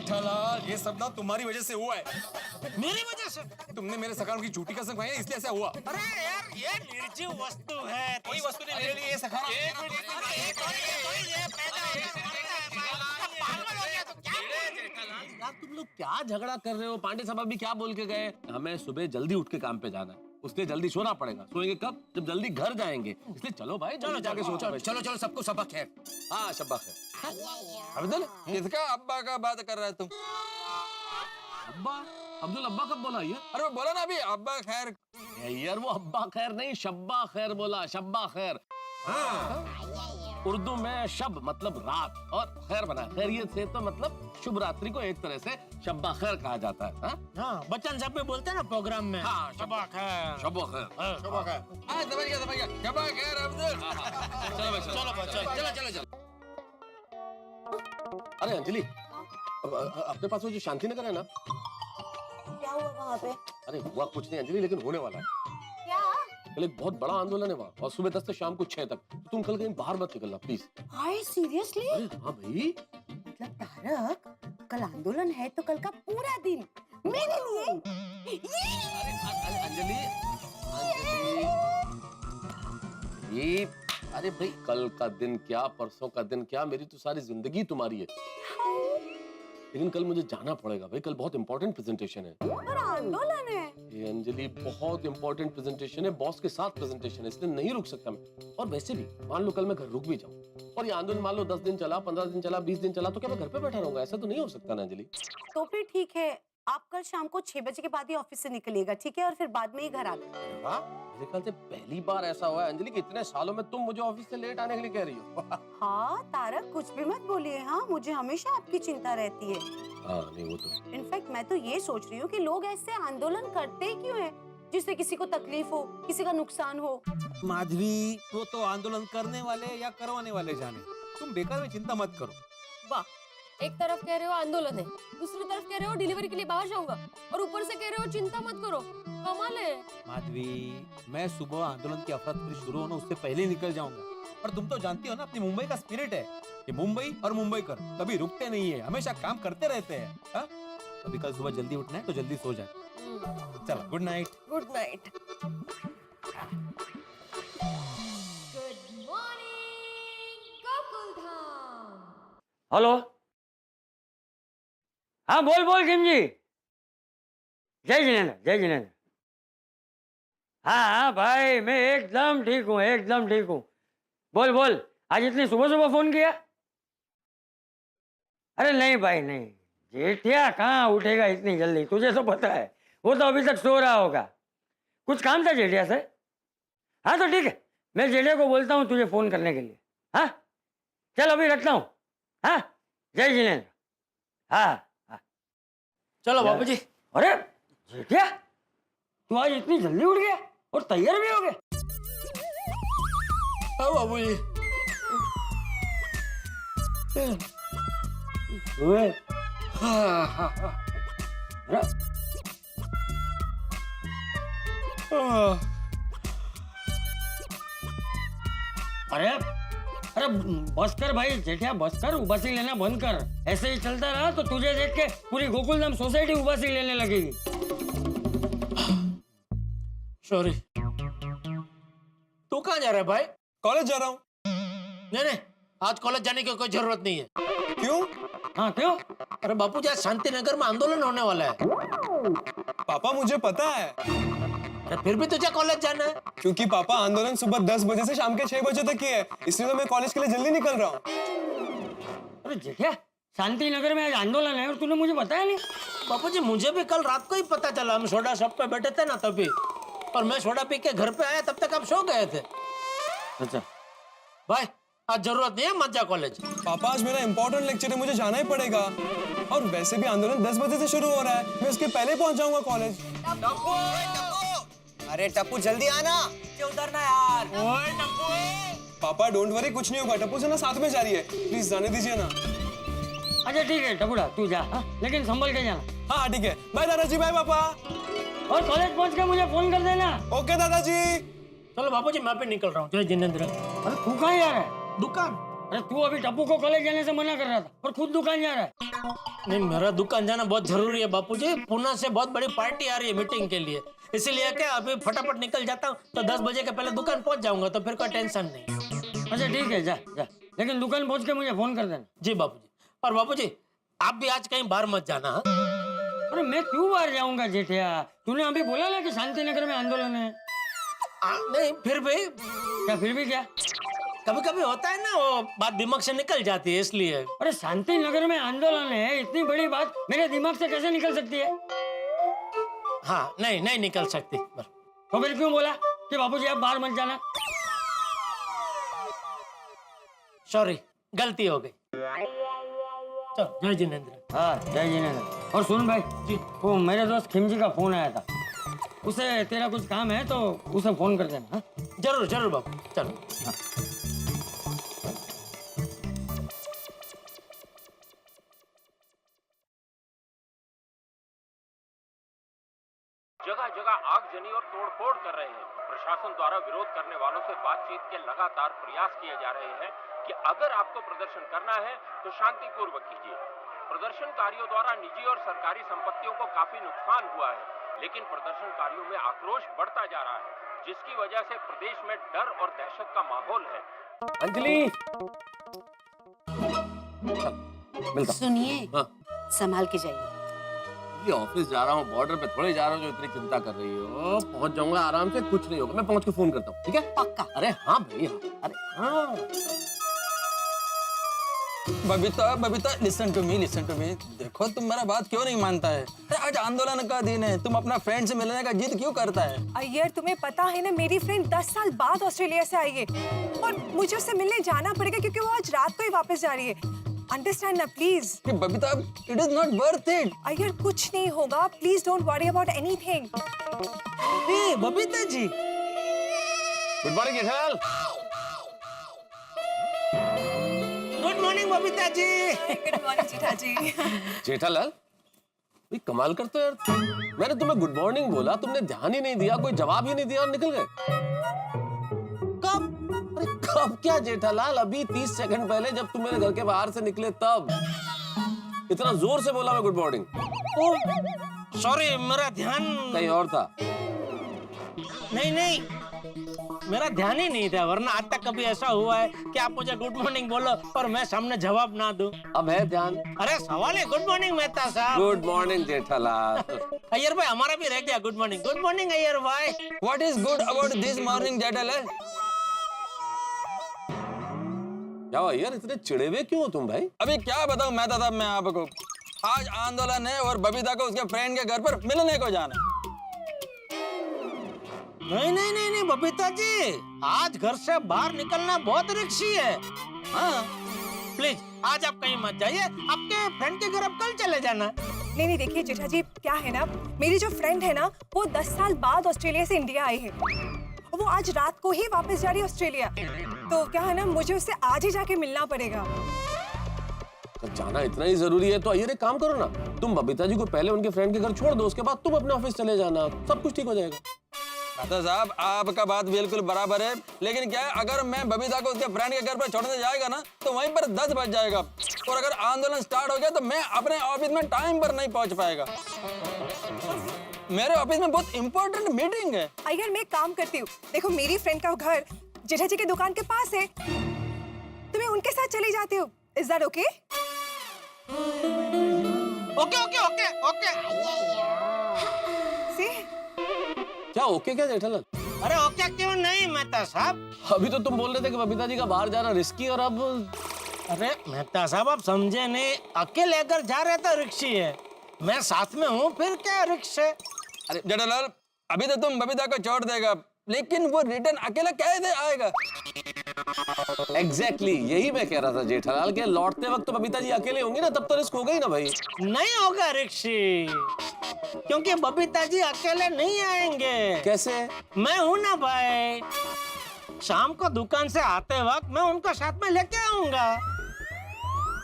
जेठालाल, ये सब ना तुम्हारी वजह से हुआ है। मेरी वजह से? तुमने मेरे सखान की झूठी कसम खाई है, इसलिए ऐसा हुआ। अरे यार, ये निर्जीव वस्तु है। कोई वस्तु नहीं मेरे लिए, ये सखाना। यार तुम लोग क्या झगड़ा कर रहे हो? पांडे साहब अभी क्या बोल के गए? हमें सुबह जल्दी उठ के काम पे जाना है, उसलिए जल्दी सोना पड़ेगा। सोएंगे कब? जब जल्दी घर जाएंगे। इसलिए चलो भाई, चलो जाके सोचा। चलो चलो, सबको सबक है। हाँ शब्बा खैर। अब्दुल, किसका अब्बा का बात कर रहा है तुम? अब्बा? अब्दुल अब्बा कब बोला ये? अरे वो बोला ना अभी, अब्बा खैर। यार वो अब्बा खैर नहीं, शब्बा खैर बोला। शब्बा खैर। हाँ। उर्दू में शब मतलब रात और खैर बना खैरियत से, तो मतलब शुभ रात्रि को एक तरह से शब्बा खैर कहा जाता है। हाँ, बच्चन साहब में बोलते हैं ना प्रोग्राम में। हाँ, शब्बा खैर। शब्बा खैर। शब्बा खैर। हाँ, समझ गया। शब्बा खैर अब्दुल। चलो भाई, चलो। अरे अंजलि, अपने पास वो जो शांति नगर है ना, क्या हुआ वहाँ पे? अरे हुआ कुछ नहीं अंजलि, लेकिन होने वाला है। क्या? कल एक बहुत बड़ा आंदोलन है वहाँ, और सुबह 10 से शाम को 6 तक। तो तुम कल कहीं बाहर मत निकलना प्लीज। Hi seriously? अरे हाँ भाई। मतलब तारक, कल आंदोलन है तो कल का पूरा दिन मेरे लिए। अंजलि, ये अरे भाई, कल का दिन क्या, परसों का दिन क्या, मेरी तो सारी जिंदगी तुम्हारी है। लेकिन कल मुझे जाना पड़ेगा भाई, कल बहुत इंपॉर्टेंट प्रेजेंटेशन है। पर आंदोलन है। ये अंजलि बहुत इंपॉर्टेंट प्रेजेंटेशन है, बॉस के साथ प्रेजेंटेशन है, इसलिए नहीं रुक सकता मैं। और वैसे भी मान लो कल मैं घर रुक भी जाऊं और ये आंदोलन मान लो 10 दिन चला, 15 दिन चला, 20 दिन चला, तो क्या मैं घर पे बैठा रहूंगा? ऐसा तो नहीं हो सकता ना अंजलि। तो फिर ठीक है, आप कल शाम को 6 बजे के बाद ही ऑफिस से निकलिएगा, ठीक है? और फिर बाद में ही घर आना। वाह, मेरे ख्याल से पहली बार ऐसा हुआ है अंजलि कि इतने सालों में तुम मुझे ऑफिस से लेट आने के लिए कह रही हो। हाँ तारक, कुछ भी मत बोलिए। हाँ, मुझे हमेशा आपकी चिंता रहती है। हाँ नहीं वो तो। इनफैक्ट मैं तो ये सोच रही हूँ कि लोग ऐसे आंदोलन करते क्यों हैं, जिससे किसी को तकलीफ हो, किसी का नुकसान हो। माधवी, वो तो आंदोलन करने वाले या करवाने वाले जाने, तुम बेकार में चिंता मत करो। वाह, एक तरफ कह रहे हो आंदोलन है, दूसरी तरफ कह रहे हो डिलीवरी के लिए बाहर जाऊंगा, और ऊपर से कह रहे हो चिंता मत करो। कमाल है। माधवी, मैं सुबह आंदोलन की अफरा तफरी शुरू होने उससे पहले ही निकल जाऊंगा। और तुम तो जानती हो ना, अपनी मुंबई का स्पिरिट है, ये मुंबई और मुंबईकर कभी रुकते नहीं है, हमेशा काम करते रहते हैं। हाँ? अभी कल सुबह जल्दी उठना है तो जल्दी सो जाए। चलो, good night. Good night. Good morning Gokuldham. Hello, हाँ बोल किम जी। जय जिनेंद्र। हाँ भाई, मैं एकदम ठीक हूँ। बोल, आज इतनी सुबह सुबह फोन किया? अरे नहीं भाई नहीं, जेठिया कहाँ उठेगा इतनी जल्दी, तुझे तो पता है, वो तो अभी तक सो रहा होगा। कुछ काम था जेठिया से? हाँ तो ठीक है, मैं जेठिया को बोलता हूँ तुझे फोन करने के लिए। हाँ चल अभी रखता हूँ। हाँ जय जिनेंद्र। हाँ। चलो बाबू जी। अरे जेठिया, तू आज इतनी जल्दी उठ गया और तैयार भी हो गया? हाँ बाबू जी। अरे बस कर भाई जेठिया, बस कर, उबासी लेना बंद कर। ऐसे ही चलता रहा तो तुझे देख के पूरी गोकुलधाम सोसाइटी उबासी लेने लगेगी। सॉरी। तू कहाँ जा रहा है भाई? कॉलेज जा रहा हूँ। नहीं, आज कॉलेज जाने की कोई जरूरत नहीं है। क्यों? हाँ क्यों? अरे बापू जी, आज शांति नगर में आंदोलन होने वाला है। पापा मुझे पता है। अरे फिर भी तुझे कॉलेज जाना है? क्योंकि पापा आंदोलन सुबह 10 बजे से शाम के 6 बजे तक की है, इसलिए तो मैं कॉलेज के लिए जल्दी निकल रहा हूँ। अरे जेठिया, शांति नगर में आज आंदोलन है और तूने मुझे बताया नहीं? बापू जी, मुझे भी कल रात को ही पता चला। हम सोडा शॉप पे बैठे थे ना तभी, और मैं सोडा पी के घर पे आया, तब तक आप सो गए थे। अच्छा भाई, आज जरूरत नहीं है, मत जा कॉलेज। पापा, आज मेरा इंपॉर्टेंट लेक्चर है, मुझे जाना ही पड़ेगा। और वैसे भी आंदोलन 10 बजे से शुरू हो रहा है, मैं उसके पहले पहुंच जाऊंगा कॉलेज। अरे टप्पू जल्दी आना, उतरना यार। ओए टप्पू। पापा डोंट वरी, कुछ नहीं होगा। टप्पू से ना साथ में जा रही है, प्लीज जाने दीजिए ना। अच्छा ठीक है टपुड़ा, तू जा, लेकिन संभल के जाना। हाँ ठीक है, बाय दादाजी, बाय पापा। और कॉलेज पहुंच के मुझे फोन कर देना। ओके दादाजी। चलो बापू जी, मैं भी निकल रहा हूँ। जय जिनेंद्र। अरे तू कहाँ जा रहा है? दुकान। अरे तू अभी टप्पू को कॉलेज जाने से मना कर रहा था और खुद दुकान जा रहा है। नहीं, मेरा दुकान जाना बहुत जरूरी है बापूजी। पुणे से बहुत बड़ी पार्टी आ रही है मीटिंग के लिए, इसीलिए क्या अभी फटाफट निकल जाता हूँ तो 10 बजे के पहले दुकान पहुंच जाऊंगा, तो फिर कोई टेंशन नहीं। अच्छा ठीक है, जा जा, लेकिन दुकान पहुंच के मुझे फोन कर देना। जी बापूजी। और बापूजी आप भी आज कहीं बाहर मत जाना। हाँ? अरे मैं क्यों बाहर जाऊंगा जेठिया? तूने अभी बोला ना कि शांति नगर में आंदोलन है। नहीं फिर भी क्या फिर भी क्या? कभी कभी होता है ना, वो बात दिमाग से निकल जाती है इसलिए। अरे शांति नगर में आंदोलन है, इतनी बड़ी बात मेरे दिमाग से कैसे निकल सकती है? हाँ नहीं नहीं निकल सकती। तो फिर क्यों बोला कि बाबूजी आप बाहर मत जाना? सॉरी, गलती हो गई। चल जय जिनेंद्र। हाँ जय जिनेंद्र। और सुन भाई जी, वो मेरे दोस्त खिमजी का फोन आया था, उसे तेरा कुछ काम है तो उसे फोन कर देना। हाँ? जरूर जरूर बाबू, चलो। जगह जगह आगजनी और तोड़फोड़ कर रहे हैं। प्रशासन द्वारा विरोध करने वालों से बातचीत के लगातार प्रयास किए जा रहे हैं कि अगर आपको प्रदर्शन करना है तो शांतिपूर्वक कीजिए। प्रदर्शनकारियों द्वारा निजी और सरकारी संपत्तियों को काफी नुकसान हुआ है, लेकिन प्रदर्शनकारियों में आक्रोश बढ़ता जा रहा है, जिसकी वजह से प्रदेश में डर और दहशत का माहौल है। अंजलि, मिलता। सुनिए, हाँ। संभाल के जाइए। ये ऑफिस जा रहा हूँ, बॉर्डर पे थोड़े जा रहा हूँ जो इतनी चिंता कर रही हो। पहुंच जाऊंगा आराम से, कुछ नहीं होगा। मैं पहुंच के फोन करता हूँ, ठीक है? पक्का। अरे हाँ भाई, हाँ। अरे हाँ। Babita listen to me. देखो तुम मेरा बात क्यों नहीं मानता है? अरे आज आंदोलन का दिन है, तुम अपना फ्रेंड से मिलने का जिद क्यों करता है? अय्यर तुम्हें पता है ना, मेरी फ्रेंड 10 साल बाद ऑस्ट्रेलिया से आई है और मुझे उससे मिलने जाना पड़ेगा क्योंकि वो आज रात को ही वापस जा रही है। अंडरस्टैंड ना please. Babita, it is not worth it. Iyer कुछ नहीं होगा, please don't worry about anything. Babita ji, good morning Jethalal. Good morning Babita ji. Good morning Jetha ji. Jethalal, ये कमाल करते हो यार। मैंने तुम्हें गुड मॉर्निंग बोला, तुमने ध्यान ही नहीं दिया, कोई जवाब ही नहीं दिया और निकल गए। कब? अरे कब क्या जेठालाल? अभी 30 सेकंड पहले जब तुम मेरे घर के बाहर से निकले तब। इतना जोर से बोला मैं गुड मॉर्निंग। सॉरी, मेरा ध्यान कहीं और था। नहीं, मेरा ध्यान ही नहीं था, वरना आज तक कभी ऐसा हुआ है कि आप मुझे गुड मॉर्निंग बोलो और मैं सामने जवाब ना दूं। अब है ध्यान। अरे सवाल है गुड मॉर्निंग मेहता साहब। Good morning Jethalal. अय्यर भाई, हमारा भी रह गया good morning. Good morning Iyer भाई। What is good about this morning Jethalal? क्या हुआ यार, इतने चिड़े हुए क्यों हो तुम भाई? अभी क्या बताऊं मेहता साहब मैं आपको। आज आंदोलन है और बबीता को उसके फ्रेंड के घर पर मिलने को जाना है। नहीं बबीता जी, आज घर से बाहर निकलना बहुत रिस्की है। हाँ प्लीज आज आप कहीं मत जाइए, आपके फ्रेंड के घर आप कल चले जाना। नहीं देखिए जेठा जी, क्या है ना, मेरी जो फ्रेंड है ना वो 10 साल बाद ऑस्ट्रेलिया से इंडिया आई है। वो आज रात को ही वापस जा रही है ऑस्ट्रेलिया, तो क्या है ना, मुझे उससे आज ही जाके मिलना पड़ेगा। जाना इतना ही जरूरी है तो आइए एक काम करो ना, तुम बबीता जी को पहले उनके फ्रेंड के घर छोड़ दो, उसके बाद तुम अपने ऑफिस चले जाना, सब कुछ ठीक हो जाएगा। मेहता साहब, आपका बात बिल्कुल बराबर है, लेकिन क्या है, अगर मैं बबीता को उसके फ्रेंड के घर पर छोड़ने जाएगा ना तो वहीं पर 10 बज जाएगा और अगर आंदोलन स्टार्ट हो गया तो मैं अपने ऑफिस में टाइम पर नहीं पहुंच पाएगा। मेरे ऑफिस में बहुत इंपॉर्टेंट मीटिंग है। अगर मैं काम करती हूँ, देखो मेरी फ्रेंड का घर जेठा जी की दुकान के पास है, तो मैं उनके साथ चली जाती हूँ। Is that okay? ओके। सी? क्या ओके क्या जेठालाल? अरे ओके क्यों नहीं मेहता साहब? अभी तो तुम बोल रहे थे कि बबीता जी का बाहर जाना रिस्की, और अब? अरे मेहता साहब आप समझे नहीं, अकेले अगर जा रहे तो रिक्शी है, मैं साथ में हूँ, फिर क्या रिक्श है? अरे जेठालाल, अभी तो तुम बबीता को छोड़ देगा, लेकिन वो रिटर्न अकेला कैसे आएगा? एग्जैक्टली यही मैं कह रहा था जेठालाल के लौटते वक्त तो बबीता जी अकेले होंगी ना, तब तो रिस्क होगा ही ना भाई। नहीं होगा रिक्शी, क्योंकि बबीता जी अकेले नहीं आएंगे। कैसे? मैं हूँ ना भाई, शाम को दुकान से आते वक्त मैं उनको साथ में लेके आऊंगा।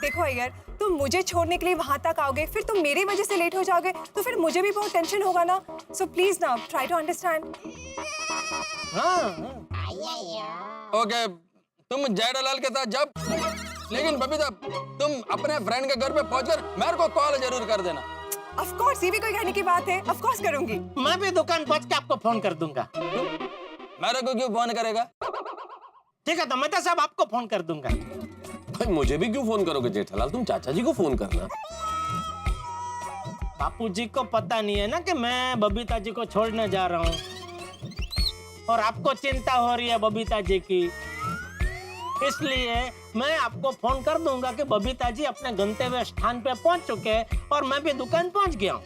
देखो अय्यर, तुम मुझे छोड़ने के लिए वहां तक आओगे, फिर तुम मेरी वजह से लेट हो जाओगे, तो फिर मुझे भी बहुत टेंशन होगा ना। सो प्लीज ना ट्राई टू अंडरस्टैंड। हाँ। ओके, तुम जेठालाल के साथ जाओ, लेकिन बबीता तुम अपने फ्रेंड के घर पे पहुंचकर मेरे को कॉल जरूर कर देना। ऑफ कोर्स, ये भी कोई कहने की बात है, ऑफ कोर्स करूंगी। मैं भी दुकान पहुंच के आपको फोन कर दूंगा। मेरे को क्यों फोन करेगा? ठीक है, तो मैं तो सब आपको फोन कर दूंगा। भाई मुझे भी क्यों फोन करोगे जेठालाल, तुम चाचा जी को फोन करना। बापूजी को पता नहीं है ना कि मैं बबीता जी को छोड़ने जा रहा हूँ, और आपको चिंता हो रही है बबीता जी की, इसलिए मैं आपको फोन कर दूंगा कि बबीता जी अपने गंतव्य स्थान पे पहुंच चुके हैं और मैं भी दुकान पहुंच गया हूँ,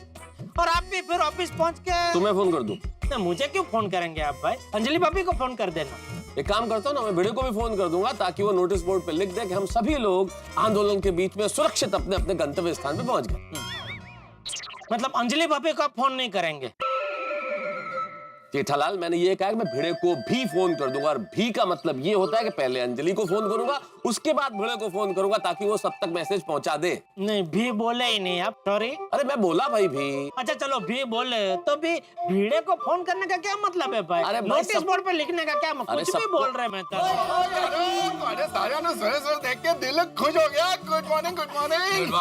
और आप भी फिर ऑफिस पहुंच के। तुम्हें फोन कर दूं? तो मुझे क्यों फोन करेंगे आप भाई? अंजलि भाभी को फोन कर देना। एक काम करता हूँ ना, मैं भिड़े को भी फोन कर दूंगा ताकि वो नोटिस बोर्ड पे लिख दे कि हम सभी लोग आंदोलन के बीच में सुरक्षित अपने अपने गंतव्य स्थान पे पहुंच गए। मतलब अंजलि भाभी को आप फोन नहीं करेंगे? जेठालाल मैंने ये कहा कि मैं भिड़े को भी फोन कर दूंगा, और भी का मतलब ये होता है कि पहले अंजलि को फोन करूंगा, उसके बाद भिड़े को फोन करूंगा ताकि वो सब तक मैसेज पहुंचा दे। नहीं, भी बोले ही नहीं आप, सॉरी। अरे मैं बोला भाई भी। अच्छा चलो, भी बोले तो भी भिड़े को फोन करने का क्या मतलब है भाई? अरे भाई नोटिस बोर्ड पे लिखने का क्या मतलब? अरे कुछ भी सब बोल रहे मैं तो। देख के दिल खुश हो गया। Good morning, good morning.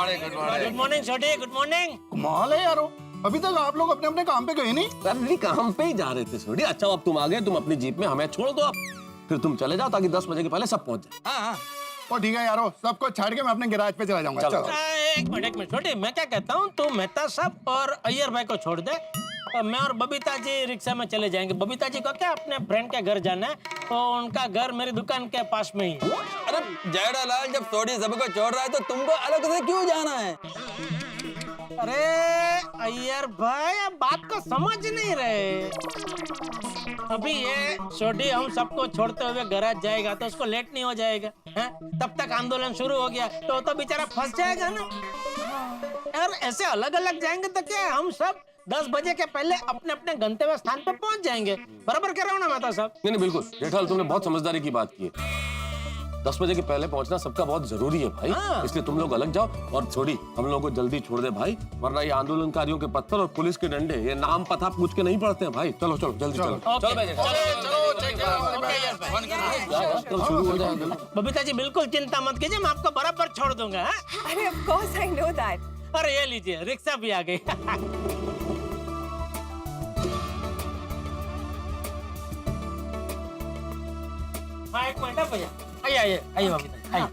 Good morning छोटे, गुड मॉर्निंग। कमाल है यारो, अभी तक आप लोग अपने अपने काम पे गए नहीं? अरे काम पे ही जा रहे थे सोडी। अच्छा अब तुम आ गए, तुम अपनी जीप में हमें छोड़ दो, अब फिर तुम चले जाओ ताकि 10 बजे के पहले सब पहुंच जाए। हाँ, और ठीक है यारो, सबको छोड़ के मैं अपने गैराज पे चला जाऊंगा। चलो। एक मिनट छोटे, मैं क्या कहता हूँ, तू मेहता साहब और अय्यर भाई को छोड़ दे, और मैं और बबीता जी रिक्शा में चले जाएंगे। बबीता जी को क्या अपने फ्रेंड के घर जाना है, तो उनका घर मेरी दुकान के पास में ही है। अरे जेठालाल, जब सोडी सबको छोड़ रहा है तो तुमको अलग से क्यों जाना है? अरे अय्यर भाई, आप बात को समझ नहीं रहे। अभी ये छोटी हम सबको छोड़ते हुए गैराज जाएगा तो उसको लेट नहीं हो जाएगा है? तब तक आंदोलन शुरू हो गया तो बेचारा फंस जाएगा ना। यार ऐसे अलग अलग जाएंगे तो क्या, हम सब 10 बजे के पहले अपने अपने गंतव्य स्थान पे पहुंच जाएंगे। बराबर कह रहा हूँ ना मेहता साहब? नहीं बिल्कुल जेठालाल, तुमने बहुत समझदारी की बात की है। 10 बजे के पहले पहुंचना सबका बहुत जरूरी है भाई। इसलिए तुम लोग अलग जाओ, और छोड़ी हम लोगों को जल्दी छोड़ दे भाई, वरना ये आंदोलनकारियों के पत्थर और पुलिस के डंडे ये नाम पता पूछ के नहीं पड़ते हैं भाई। चलो चलो जल्दी चलो। चलो भाई, चलो शुरू हो जाएगा। बबीता जी बिल्कुल चिंता मत कीजिए, मैं आपको बराबर छोड़ दूंगा। अरे of course I know that. अरे ये लीजिए, रिक्शा भी आ गई। हाँ एक मिनट भैया, आइए आइए आइए बबीता आइए।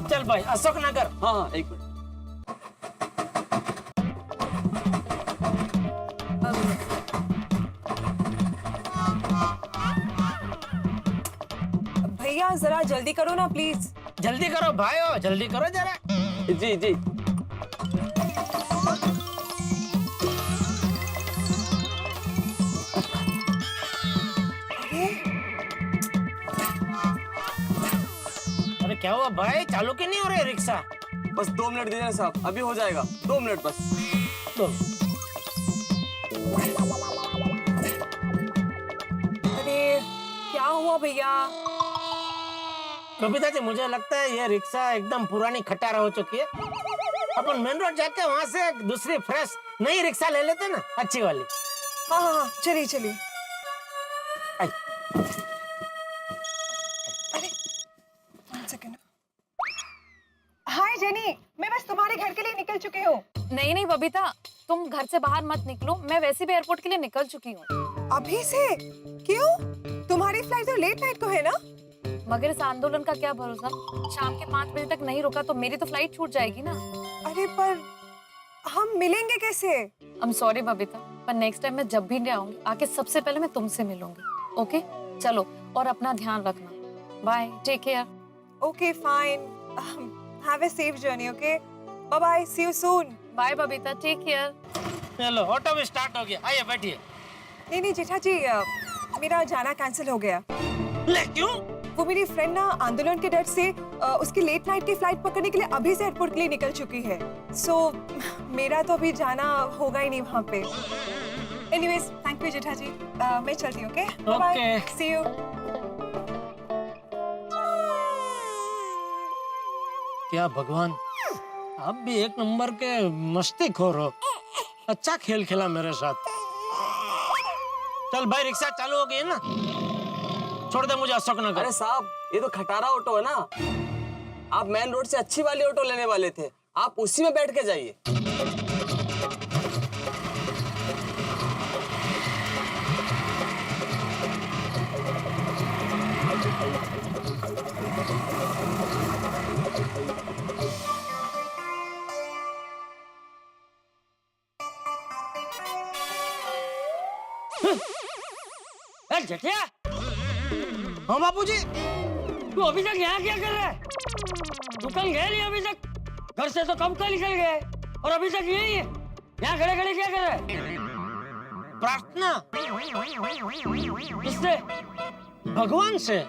चल भाई, अशोक नगर। हाँ एक मिनट। भैया जरा जल्दी करो ना प्लीज। जल्दी करो भाई, जल्दी करो जरा। जी जी। अरे क्या हुआ भाई, चालू क्यों नहीं हो रही रिक्शा? बस 2 मिनट दीजिए साहब, अभी हो जाएगा। 2 मिनट बस। अरे क्या हुआ भैया? बबीता जी मुझे लगता है ये रिक्शा एकदम पुरानी खटारा हो चुकी है। अपन मेन रोड जाके वहाँ से दूसरी फ्रेश नई रिक्शा ले लेते ना, अच्छी वाली। हाँ हाँ हाँ, चलिए चलिए। अरे 1 सेकंड। हाय जेनी, मैं बस तुम्हारे घर के लिए निकल चुकी हूँ। नहीं नहीं बबीता, तुम घर से बाहर मत निकलो, मैं वैसे भी एयरपोर्ट के लिए निकल चुकी हूँ। अभी से? क्यों? तुम्हारी फ्लाइट तो लेट नाइट को है ना? मगर इस आंदोलन का क्या भरोसा, शाम के 5 बजे तक नहीं रुका तो मेरी तो फ्लाइट छूट जाएगी ना। अरे पर हम मिलेंगे कैसे? I'm sorry बबीता, पर नेक्स्ट टाइम मैं जब भी आऊंगी आके सबसे पहले मैं तुमसे मिलूंगी। ओके चलो, और अपना ध्यान रखना। Bye, take care. Okay fine, have a safe journey. Okay bye bye, see you soon. Bye Babita, take care. चलो ऑटो भी स्टार्ट हो गया, आइए बैठिए। नहीं जेठा जी, मेरा जाना कैंसिल हो गया। ले क्यों? वो मेरी फ्रेंड ना आंदोलन के डर से उसकी लेट नाइट की फ्लाइट पकड़ने के लिए अभी से एयरपोर्ट के लिए निकल चुकी है। सो मेरा तो अभी जाना होगा ही नहीं वहाँ पे। Anyways thank you Jetha ji, मैं चलती हूँ। Okay bye, see you. क्या भगवान, आप भी एक नंबर के मस्ती खोर हो। अच्छा खेल खेला मेरे साथ। चल भाई, रिक्शा चालू हो गई है ना? छोड़ दे मुझे अशोकनगर। अरे साहब ये तो खटारा ऑटो है ना, आप मेन रोड से अच्छी वाली ऑटो लेने वाले थे, आप उसी में बैठ के जाइए। जटिया, हाँ बापूजी। तू अभी तक यहाँ क्या कर रहा है? दुकान गए नहीं अभी तक? घर से तो कब का निकल गए और अभी तक यही है? यहाँ खड़े खड़े क्या कर रहा है? प्रार्थना किससे? भगवान से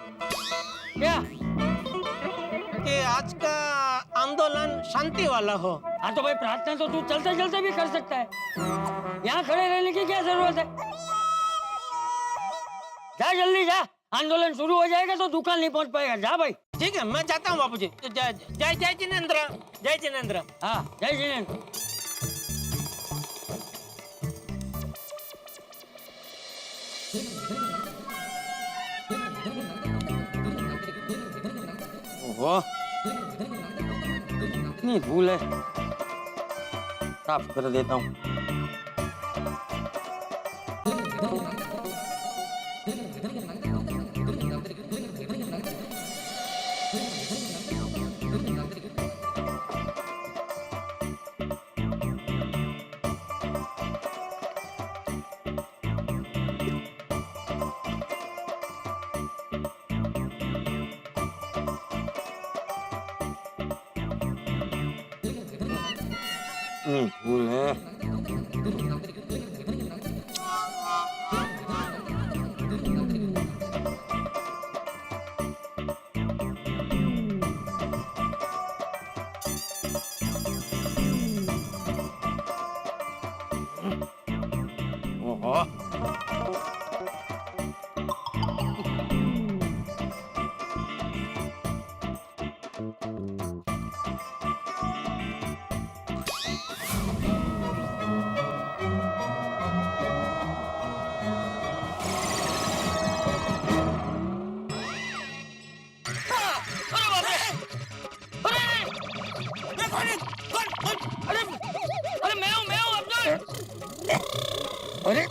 क्या? कि आज का आंदोलन शांति वाला हो। हाँ तो भाई प्रार्थना तो तू चलते चलते भी कर सकता है, यहाँ खड़े रहने की क्या जरूरत है? जा जल्दी जा, आंदोलन शुरू हो जाएगा तो दुकान नहीं पहुंच पाएगा। जा भाई। ठीक है मैं जाता हूँ बापूजी। जय जय जय जिनेंद्र, जय जिनेंद्र। हाँ जय जिनेंद्र। ओहो इतनी धूल है, साफ कर देता हूँ। धूल है। ओहो अरे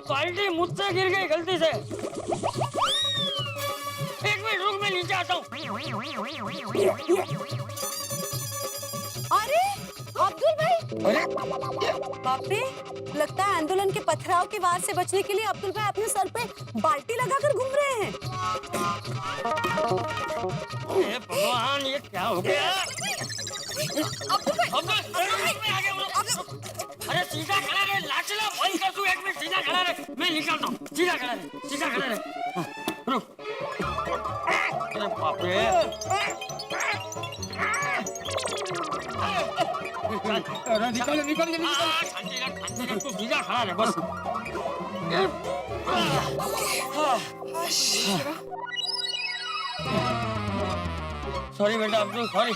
बाल्टी मुझसे गिर गई गलती से। एक मिनट रुक, मैं नीचे आता हूँ। अरे अब्दुल भाई, अरे बाप रे, लगता है आंदोलन के पथराव के वार से बचने के लिए अब्दुल भाई अपने सर पे बाल्टी लगाकर घूम रहे हैं। हे भगवान, ये क्या हो गया? अरे सीधा खड़ा रहे, लाचला बंद कर तू। एक मिनट सीधा खड़ा रहे, मैं निकालता हूँ। सीधा खड़ा रहे, सीधा खड़ा रहे। रुक। अरे बाप रे। निकाल निकाल निकाल। शांति रख, तू सीधा खड़ा रहे बस। सॉरी बेटा अब्दुल, सॉरी।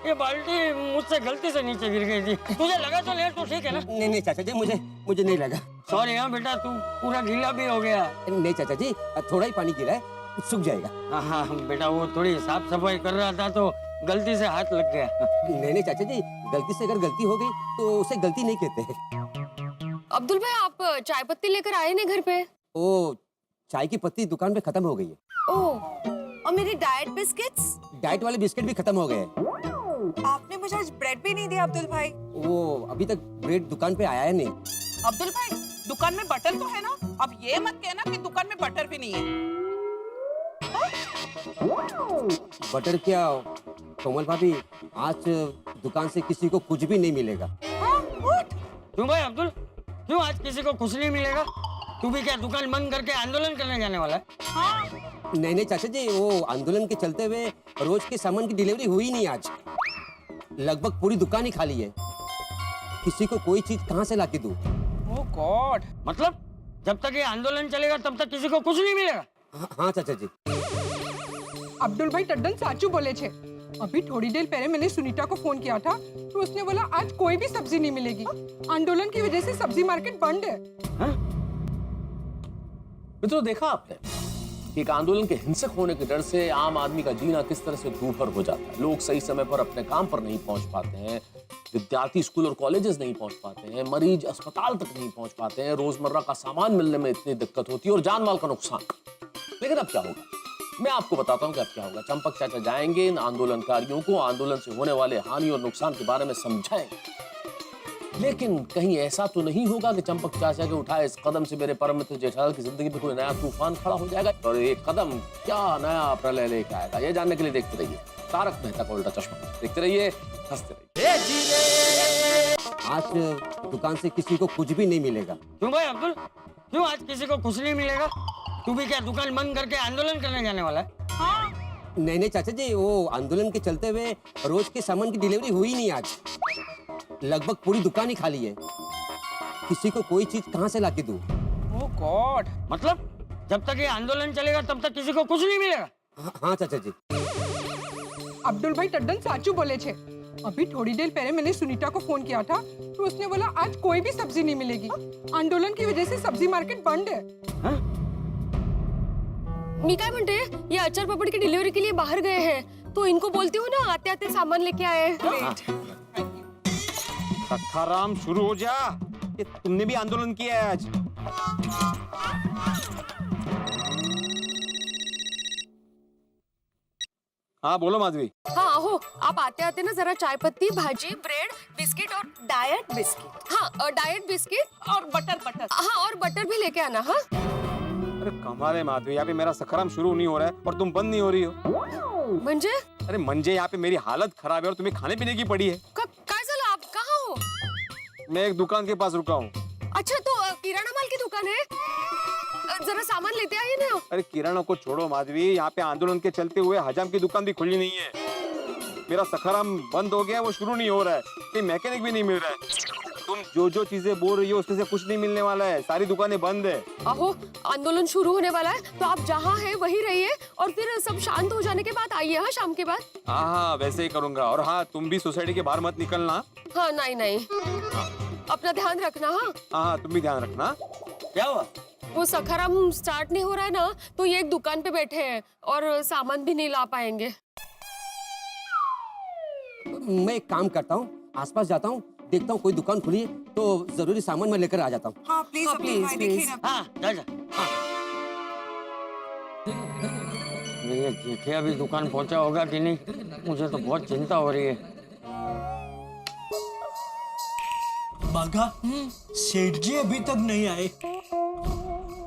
ये बाल्टी मुझसे गलती से नीचे गिर गई थी। तुझे लगा तो लेट तो ठीक है ना? नहीं चाचा जी, मुझे नहीं लगा। सॉरी हाँ बेटा, तू पूरा गीला भी हो गया। नहीं चाचा जी, थोड़ा ही पानी गिरा है, सूख जाएगा। हाँ बेटा, वो थोड़ी साफ सफाई कर रहा था तो गलती से हाथ लग गया। नहीं चाचा जी, गलती से अगर गलती हो गई तो उसे गलती नहीं कहते हैं। अब्दुल भाई आप चाय पत्ती लेकर आए नहीं घर पे? ओ, चाय की पत्ती दुकान पे खत्म हो गई है। ओह, और मेरी डाइट बिस्किट्स? डाइट वाले बिस्किट भी खत्म हो गए। आपने मुझे आज ब्रेड भी नहीं दिया अब्दुल भाई। वो अभी तक ब्रेड दुकान पे आया है नहीं। अब्दुल भाई, दुकान में बटर तो है ना? अब ये मत कहना कि दुकान में बटर भी नहीं है। बटर क्या कोमल भाभी, आज दुकान से किसी को कुछ भी नहीं मिलेगा। क्यों भाई अब्दुल, क्यों आज किसी को कुछ नहीं मिलेगा? तू भी क्या दुकान बंद करके आंदोलन करने जाने वाला है? हाँ। नहीं चाचा जी, वो आंदोलन के चलते हुए रोज के सामान की डिलीवरी हुई नहीं आज। लगभग पूरी दुकान ही खाली है। किसी को कोई चीज कहाँ से लाके दूं? ओह गॉड। मतलब जब तक ये आंदोलन चलेगा तब तक किसी को कुछ नहीं मिलेगा? हाँ चाचा जी। अब्दुल भाई टड्डन साचू बोले छे। अभी थोड़ी देर पहले मैंने सुनीता को फोन किया था तो उसने बोला आज कोई भी सब्जी नहीं मिलेगी। आंदोलन की वजह से सब्जी मार्केट बंद है। मित्रों, देखा आपने कि एक आंदोलन के हिंसक होने के डर से आम आदमी का जीना किस तरह से दूभर हो जाता है। लोग सही समय पर अपने काम पर नहीं पहुंच पाते हैं, विद्यार्थी स्कूल और कॉलेजेस नहीं पहुंच पाते हैं, मरीज अस्पताल तक नहीं पहुंच पाते हैं, रोजमर्रा का सामान मिलने में इतनी दिक्कत होती है और जान माल का नुकसान। लेकिन अब क्या होगा, मैं आपको बताता हूं कि अब क्या होगा। चंपक चाचा जाएंगे, इन आंदोलनकारियों को आंदोलन से होने वाले हानि और नुकसान के बारे में समझाएंगे। लेकिन कहीं ऐसा तो नहीं होगा कि चंपक चाचा के उठाए इस कदम से मेरे परम मित्र जेठालाल की जिंदगी में कोई नया तूफान खड़ा हो जाएगा और ये कदम क्या नया प्रलय लेके आएगा, ये जानने के लिए देखते रहिए तारक मेहता का उल्टा चश्मा। देखते रहिए, हंसते रहिए। आज दुकान से किसी को कुछ भी नहीं मिलेगा। क्यों भाई अब्दुल, क्यों आज किसी को कुछ नहीं मिलेगा? तू भी क्या दुकान बंद करके आंदोलन करने जाने वाला है? हाँ नहीं चाचा जी, वो आंदोलन के चलते हुए रोज के सामान की डिलीवरी हुई नहीं आज। लगभग पूरी दुकान ही खाली है। किसी को कोई चीज कहाँ से लाके दूं? ओह गॉड, मतलब जब तक ये आंदोलन चलेगा तब तक किसी को कुछ नहीं मिलेगा? हाँ चाचा जी। अब्दुल भाई टड्डन साचू बोले छे। अभी थोड़ी देर पहले मैंने सुनीता को फोन किया था तो उसने बोला आज कोई भी सब्जी नहीं मिलेगी। आंदोलन की वजह से सब्जी मार्केट बंद है। मी काय म्हणते, ये अचार पापड़ की डिलीवरी के लिए बाहर गए हैं, तो इनको बोलती हूँ ना आते आते सामान लेके आए। सखाराम शुरू हो जा, ये तुमने भी आंदोलन किया है आज। हाँ बोलो माधवी। हाँ हो, आप आते आते ना जरा चाय पत्ती, भाजी, ब्रेड, बिस्किट और डाइट बिस्किट। हाँ डाइट बिस्किट और बटर। हाँ और बटर भी लेके आना। हाँ अरे कमाल है माधवी, यहाँ पे मेरा सखाराम शुरू नहीं हो रहा है और तुम बंद नहीं हो रही हो। म्हणजे अरे मंजे, यहाँ पे मेरी हालत खराब है और तुम्हें खाने पीने की पड़ी है। काय झालं, आप कहाँ हो? मैं एक दुकान के पास रुका हूँ। अच्छा तो किराना माल की दुकान है, जरा सामान लेते आइए ना। अरे किराना को छोड़ो माधवी, यहाँ पे आंदोलन के चलते हुए हजाम की दुकान भी खुली नहीं है। मेरा सखाराम बंद हो गया है, वो शुरू नहीं हो रहा है, कहीं मैकेनिक भी नहीं मिल रहा है। तुम जो चीजें बोल रही हो उसमें से कुछ नहीं मिलने वाला है, सारी दुकानें बंद है। आहो, आंदोलन शुरू होने वाला है तो आप जहाँ हैं वहीं रहिए और फिर सब शांत हो जाने के बाद आइए। हाँ शाम के बाद। हाँ वैसे ही करूंगा। और हाँ, तुम भी सोसाइटी के बाहर मत निकलना। हाँ नहीं, अपना ध्यान रखना। हाँ तुम भी ध्यान रखना। क्या हुआ? वो सखाराम स्टार्ट नहीं हो रहा है ना, तो ये एक दुकान पे बैठे हैं और सामान भी नहीं ला पाएंगे। मैं एक काम करता हूँ, आसपास जाता हूँ, देखता हूँ कोई दुकान खुली है तो जरूरी सामान मैं लेकर आ जाता हूँ। हाँ प्लीज प्लीज प्लीज। हाँ जा। ये जेठिया भी दुकान पहुंचा होगा कि नहीं, मुझे तो बहुत चिंता हो रही है। बाघा, सेठ जी अभी तक नहीं आए।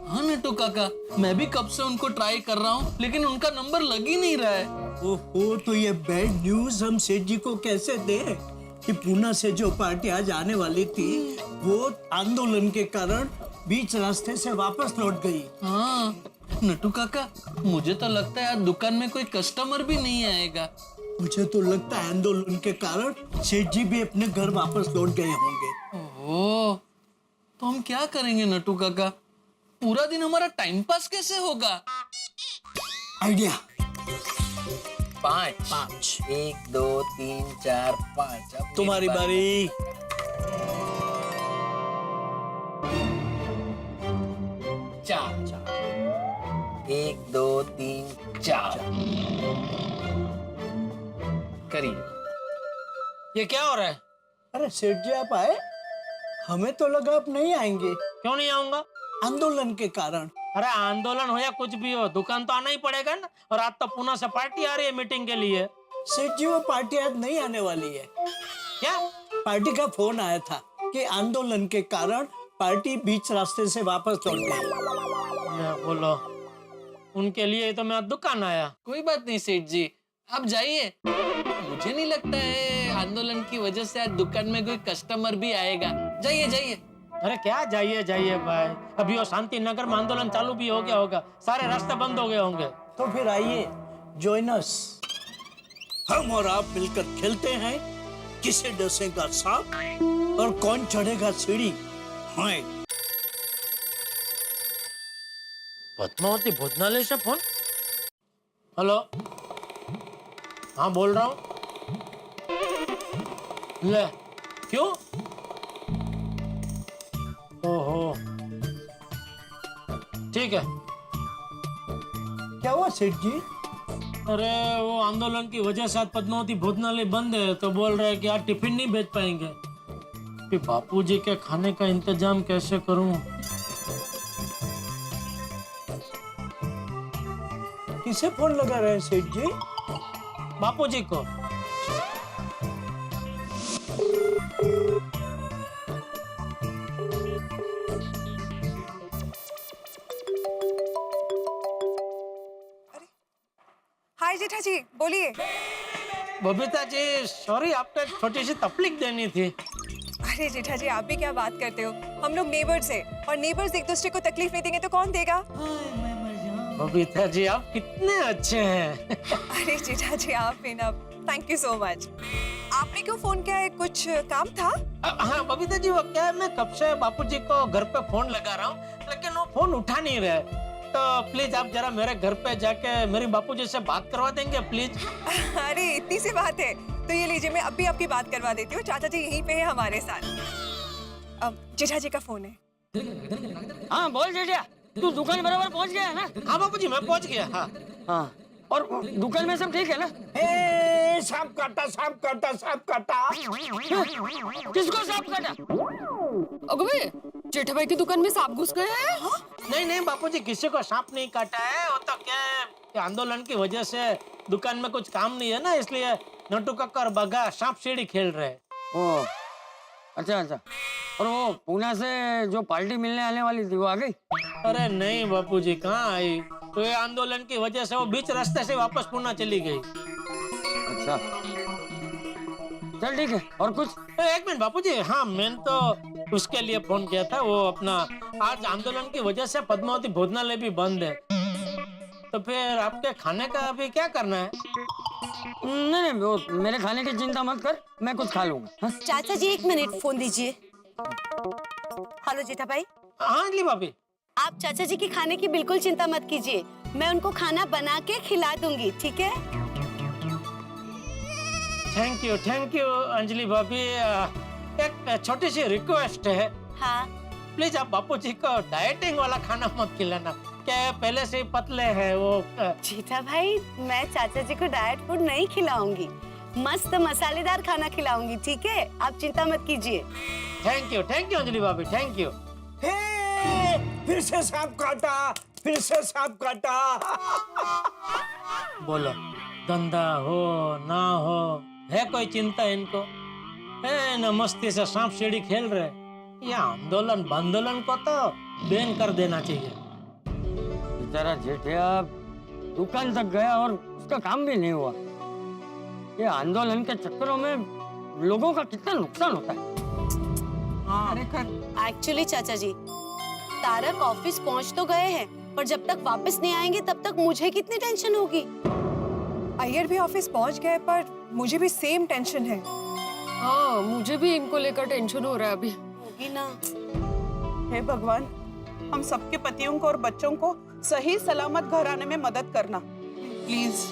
हाँ नटू काका, मैं भी कब से उनको ट्राई कर रहा हूँ लेकिन उनका नंबर लग ही नहीं रहा है। ओहो, तो ये बैड न्यूज हम सेठ जी को कैसे दें कि पूना से जो पार्टी आज आने वाली थी वो आंदोलन के कारण बीच रास्ते से वापस लौट गई। हाँ नटू काका, मुझे तो लगता है आज दुकान में कोई कस्टमर भी नहीं आएगा। मुझे तो लगता है आंदोलन के कारण सेठ जी भी अपने घर वापस लौट गए होंगे। ओह, तो हम क्या करेंगे नटू काका? पूरा दिन हमारा टाइम पास कैसे होगा? आइडिया। 5 1 2 3 4 5। तुम्हारी बारी। चार 1 2 3 4 करिए। ये क्या हो रहा है? अरे सेठ जी आप आए? हमें तो लगा आप नहीं आएंगे। क्यों नहीं आऊंगा? आंदोलन के कारण। अरे आंदोलन हो या कुछ भी हो, दुकान तो आना ही पड़ेगा ना। और आज तो पुणे से पार्टी आ रही है मीटिंग के लिए। सेठ जी वो पार्टी आज नहीं आने वाली है। क्या? पार्टी का फोन आया था कि आंदोलन के कारण पार्टी बीच रास्ते से वापस लौट गई। बोलो, उनके लिए तो मैं दुकान आया। कोई बात नहीं सेठ जी, आप जाइए। मुझे नहीं लगता है आंदोलन की वजह से आज दुकान में कोई कस्टमर भी आएगा। जाइए जाइए। अरे क्या जाइए जाइए भाई, अभी वो शांति नगर में आंदोलन चालू भी हो गया होगा, सारे रास्ते बंद हो गए होंगे। तो फिर आइए, जॉइन अस। हम और आप मिलकर खेलते हैं किसे डसेगा सांप और कौन चढ़ेगा सीढ़ी। हाँ, पद्मावती भोजनालय से फोन। हेलो, हाँ बोल रहा हूँ। ले, क्यों? ओहो, ठीक है। क्या हुआ सेठ जी? अरे वो आंदोलन की वजह से आज पद्मावती भोजनालय बंद है, तो बोल रहे हैं कि आज टिफिन नहीं भेज पाएंगे। कि बापूजी के खाने का इंतजाम कैसे करूं? किसे फोन लगा रहे हैं सेठ जी? बापूजी को। हाय जेठा जी, बोलिए। बबीता जी सॉरी, आपको एक छोटी सी तकलीफ देनी थी। अरे जेठा जी, आप भी क्या बात करते हो? हम लोग नेबर्स हैं और नेबर्स एक दूसरे को तकलीफ नहीं देंगे तो कौन देगा? बबीता जी आप कितने अच्छे हैं। अरे जेठा जी, आप भी ना, थैंक यू सो मच। आपने क्यों फोन किया है, कुछ काम था? हाँ बबीता जी, वो क्या है, मैं कब से बापूजी को घर पे फोन लगा रहा हूँ, लेकिन वो फोन उठा नहीं रहे। तो प्लीज आप जरा मेरे घर पे जाके मेरी बापूजी से बात करवा देंगे प्लीज। अरे इतनी सी बात है तो ये लीजिए, मैं अभी आपकी बात करवा देती हूँ। चाचा जी यहीं पे है हमारे साथ। अब जेठा जी का फोन है। हाँ बोल जेठिया, तू दुकान बराबर पहुंच गया है ना? हाँ बापूजी मैं पहुंच गया। हाँ हाँ, और दुकान में सब ठीक है ना? सांप काटा, सांप काटा, सांप काटा। किसको सांप काटा? अबे जेठा भाई की दुकान में सांप घुस गए हैं? नहीं नहीं बापूजी, किसी को सांप नहीं काटा है। वो तो क्या है कि आंदोलन की वजह से दुकान में कुछ काम नहीं है ना, इसलिए नटू कक्का और बगा सांप सीढ़ी खेल रहे हैं। ओ अच्छा अच्छा। और वो पूना से जो पार्टी मिलने आने वाली थी वो आ गई? अरे नहीं बापूजी, कहाँ आई? तो ये आंदोलन की वजह से वो बीच रास्ते से वापस पूना चली गई। अच्छा चल ठीक है। और कुछ? एक मिनट बापूजी, हाँ मैंने तो उसके लिए फोन किया था। वो अपना आज आंदोलन की वजह से पद्मावती भोजनालय भी बंद है, तो फिर आपके खाने का अभी क्या करना है? नहीं नहीं, वो मेरे खाने की चिंता मत कर, मैं कुछ खा लूंगा। हाँ? चाचा जी एक मिनट, फोन दीजिए। हेलो जेठा भाई। हाँ अंजलि भाभी। आप चाचा जी के खाने की बिल्कुल चिंता मत कीजिए, मैं उनको खाना बना के खिला दूंगी, ठीक है? थैंक यू अंजलि भाभी। एक छोटी सी रिक्वेस्ट है। हाँ प्लीज आप बापूजी को डाइटिंग वाला खाना मत खिलाना, क्या पहले से ही पतले हैं वो। जेठा भाई, मैं चाचा जी को डाइट फूड नहीं खिलाऊंगी, मस्त मसालेदार खाना खिलाऊंगी, ठीक है? आप चिंता मत कीजिए। थैंक यू अंजलि भाभी, थैंक यू। फिर से सांप काटा, फिर से सांप काटा। बोलो धंधा हो ना हो, है कोई चिंता इनको? है न मस्ती से सांप सीढ़ी खेल रहे। ये आंदोलन बंदोलन को तो बैन कर देना चाहिए। बेचारा जेठिया दुकान तक गया और उसका काम भी नहीं हुआ। ये आंदोलन के चक्करों में लोगों का कितना नुकसान होता है। एक्चुअली चाचा जी, तारक ऑफिस पहुंच तो गए हैं, पर जब तक वापस नहीं आएंगे तब तक मुझे कितनी टेंशन होगी। अय्यर भी ऑफिस पहुंच गए, पर मुझे भी सेम टेंशन है। हाँ मुझे भी इनको लेकर टेंशन हो रहा है अभी। होगी ना। हे भगवान, हम सबके पतियों को और बच्चों को सही सलामत घर आने में मदद करना प्लीज।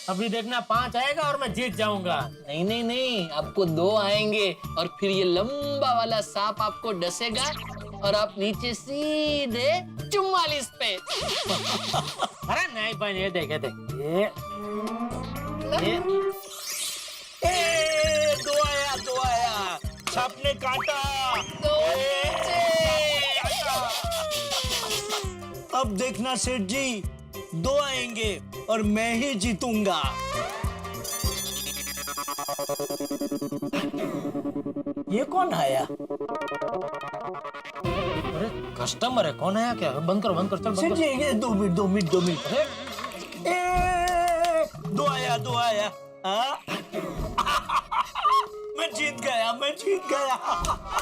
अभी देखना 5 आएगा और मैं जीत जाऊंगा। नहीं नहीं नहीं, आपको 2 आएंगे और फिर ये लंबा वाला सांप आपको डसेगा और आप नीचे सीधे 44 पे। अरे नहीं भाई, ये देख ये 2 आया, सांप ने काटा। अब देखना सेठ जी, 2 आएंगे और मैं ही जीतूंगा। ये कौन आया? अरे कस्टमर है, कौन आया क्या? बंद कर चल बंद सेठ कर। जी ये 2 मिनट। अरे 2 आया। हाँ? मैं जीत गया।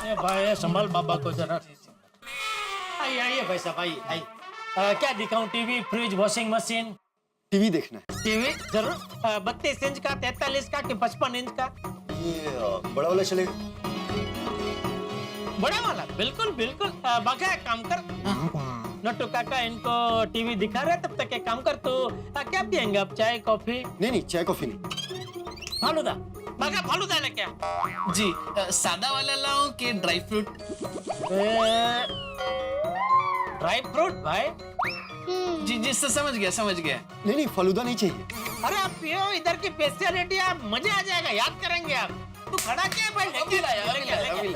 ए भाई संभाल बाबा को जरा। आइए भाई साहब, आइए। क्या दिखाऊं? TV, fridge, washing machine? TV देखना है। टीवी जरूर। 32 इंच का, 43 का कि 55 इंच का? ये बड़ा वाला चलेगा? बड़ा वाला? बिल्कुल। बगा एक काम कर, नट्टू काका इनको टीवी दिखा रहे, तब तक एक काम कर, तू क्या पियेंगे आप? चाय कॉफी? नहीं, चाय कॉफी नहीं। फालूदा? बगा फालूदा ले क्या? जी सादा वाला लाऊं कि ड्राई फ्रूट? ड्राई फ्रूट भाई। जी जी समझ गया समझ गया। नहीं नहीं फलूदा नहीं चाहिए। अरे आप पियो इधर की स्पेशलिटी, आप मजा आ जाएगा, याद करेंगे आप। तू खड़ा क्या है भाई? अभी लाया।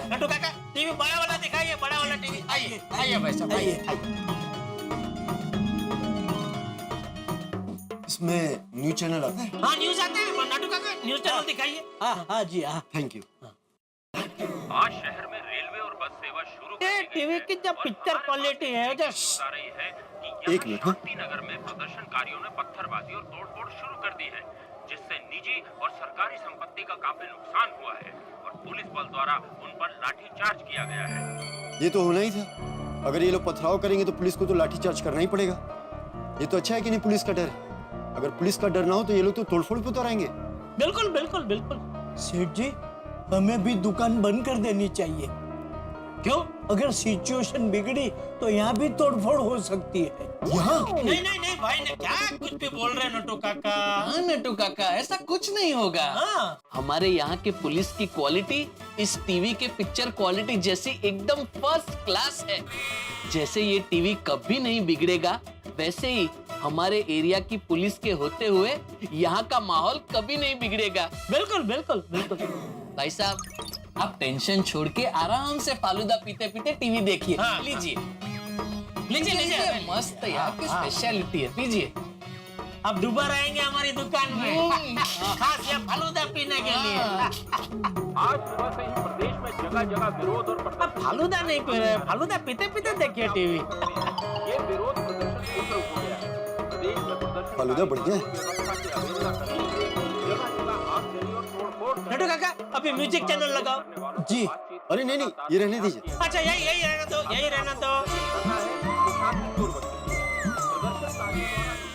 नटू काका टीवी बड़ा वाला दिखाइए, बड़ा वाला टीवी। आइए आइए भाई साहब आइए। इसमें न्यूज चैनल आता है? हाँ न्यूज आता है। नटू काका न्यूज चैनल दिखाइए। हाँ जी हाँ। Thank you. आज शहर में रेलवे और बस सेवा शुरू टीवी की जब पिक्चर क्वालिटी है जो बता रही है कि एक मिनट, हाँ? नगर में प्रदर्शनकारियों ने पत्थरबाजी और तोड़फोड़ शुरू कर दी है, जिससे निजी और सरकारी संपत्ति का काफी नुकसान हुआ है और पुलिस बल द्वारा उन पर लाठीचार्ज किया गया है। ये तो होना ही था। अगर ये लोग पथराव करेंगे तो पुलिस को तो लाठीचार्ज करना ही पड़ेगा। ये तो अच्छा है कि नहीं पुलिस का डर है। अगर पुलिस का डर ना हो तो ये लोग तो तोड़फोड़ पे उतरेंगे। बिल्कुल बिल्कुल बिल्कुल। सेठ जी हमें भी दुकान बंद कर देनी चाहिए। क्यों? अगर सिचुएशन बिगड़ी तो यहाँ भी तोड़फोड़ हो सकती है। यहाँ नहीं नहीं नहीं भाई ने क्या कुछ भी बोल रहे हैं नटू काका। हाँ नटू काका ऐसा कुछ नहीं होगा। हाँ। हमारे यहाँ के पुलिस की क्वालिटी इस टीवी के पिक्चर क्वालिटी जैसी एकदम फर्स्ट क्लास है। जैसे ये टीवी कभी नहीं बिगड़ेगा, वैसे ही हमारे एरिया की पुलिस के होते हुए यहाँ का माहौल कभी नहीं बिगड़ेगा। बिल्कुल बिल्कुल बिल्कुल। भाई साहब आप टेंशन छोड़ के आराम से फालूदा पीते पीते टीवी देखिए। हाँ, लीजिए लीजिए लीजिए, मस्त यार की स्पेशलिटी है, लीजिए। अब दोबारा आएंगे हमारी दुकान में खास ये फालूदा पीने के लिए। आज सुबह से ही प्रदेश में जगह जगह विरोध और अब फालूदा नहीं पी रहे, फालूदा पीते पीते देखिए टीवी। ये विरोध प्रदर्शन तीव्र हो गया है। प्रदेश में प्रदर्शन फालूदा बढ़िया है। नटू काका अभी म्यूजिक चैनल लगाओ। जी। अरे नहीं नहीं ये रहने दीजिए। अच्छा यही यही रहना दो, यही रहना दो।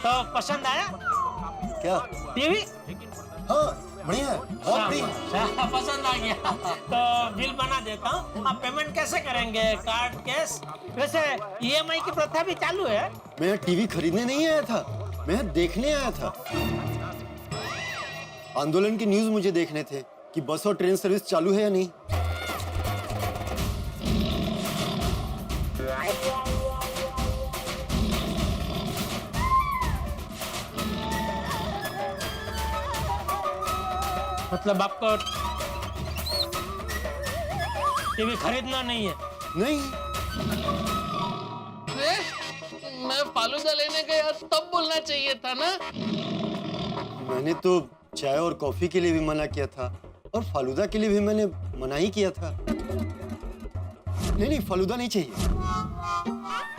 तो पसंद आया क्या? टीवी? हाँ बढ़िया है, बहुत बढ़िया। पसंद आ गया तो बिल बना देता हूँ। आप पेमेंट कैसे करेंगे, कार्ड, कैश? वैसे EMI की प्रथा भी चालू है। मैं यहाँ टीवी खरीदने नहीं आया था, मैं यहाँ देखने आया था। आंदोलन की न्यूज मुझे देखने थे कि बस और ट्रेन सर्विस चालू है या नहीं। मतलब आपको टीवी खरीदना नहीं है? नहीं। मैं फालूदा लेने गया तब बोलना चाहिए था ना। मैंने तो चाय और कॉफी के लिए भी मना किया था और फालूदा के लिए भी मैंने मना ही किया था। नहीं नहीं फालूदा नहीं चाहिए।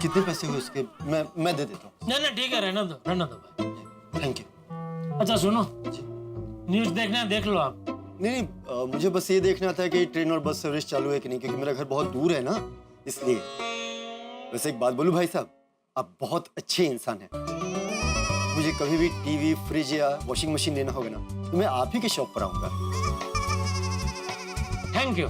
कितने पैसे हुए उसके? मैं दे देता हूँ। नहीं ठीक है, रहना दो भाई। Thank you. अच्छा सुनो, न्यूज देखना देख लो आप। नहीं मुझे बस ये देखना था कि ट्रेन और बस सर्विस चालू है कि नहीं, क्योंकि मेरा घर बहुत दूर है ना, इसलिए। वैसे एक बात बोलूं भाई साहब, आप बहुत अच्छे इंसान हैं। मुझे कभी भी टीवी, फ्रिज या वॉशिंग मशीन लेना होगा ना तो मैं आप ही के शॉप पर आऊंगा। Thank you.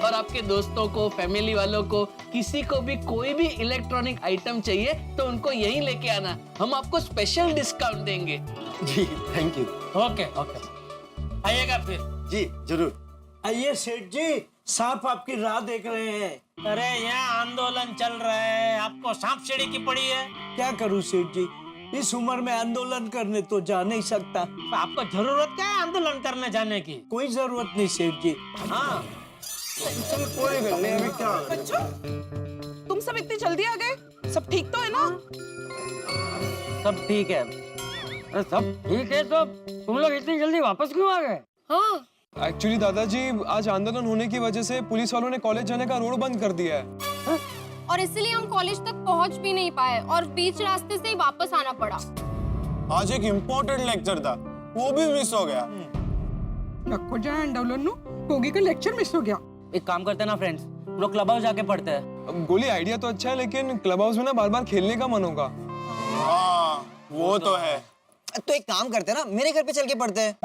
और आपके दोस्तों को, फैमिली वालों को, किसी को भी कोई भी इलेक्ट्रॉनिक आइटम चाहिए तो उनको यहीं लेके आना, हम आपको स्पेशल डिस्काउंट देंगे। जी थैंक यू। ओके ओके, आइएगा फिर। जी जरूर। आइए सेठ जी, सांप आपकी राह देख रहे हैं। अरे यहाँ आंदोलन चल रहा है, आपको सांप सीढ़ी की पड़ी है। क्या करूं सेठ जी, इस उम्र में आंदोलन करने तो जा नहीं सकता। तो आपको जरूरत क्या है आंदोलन करने जाने की? कोई जरूरत नहीं सेठ जी। हाँ कोई गल नहीं, अभी क्या। अच्छा तुम सब इतनी जल्दी आ गए? सब ठीक तो है ना? सब ठीक है। अरे सब ठीक है तो तुम लोग इतनी जल्दी वापस क्यों आ गए? हाँ एक्चुअली दादाजी आज आंदोलन होने की वजह से पुलिस वालों ने कॉलेज जाने का रोड बंद कर दिया है। और इसलिए हम कॉलेज तक पहुंच भी नहीं पाए और बीच रास्ते से ही वापस आना पड़ा। आज एक इम्पोर्टेंट लेक्चर था, वो भी मिस हो गया। रखो जाए आंदोलन नु, कोगी का लेक्चर मिस हो गया। एक काम करते हैं ना फ्रेंड्स, हम लोग क्लब हाउस जाके पढ़ते हैं। अब गोली आइडिया तो अच्छा है, लेकिन क्लब हाउस में ना बार बार खेलने का मन होगा। हाँ वो तो है। तो एक काम करते हैं ना, मेरे घर पे चल के पढ़ते हैं।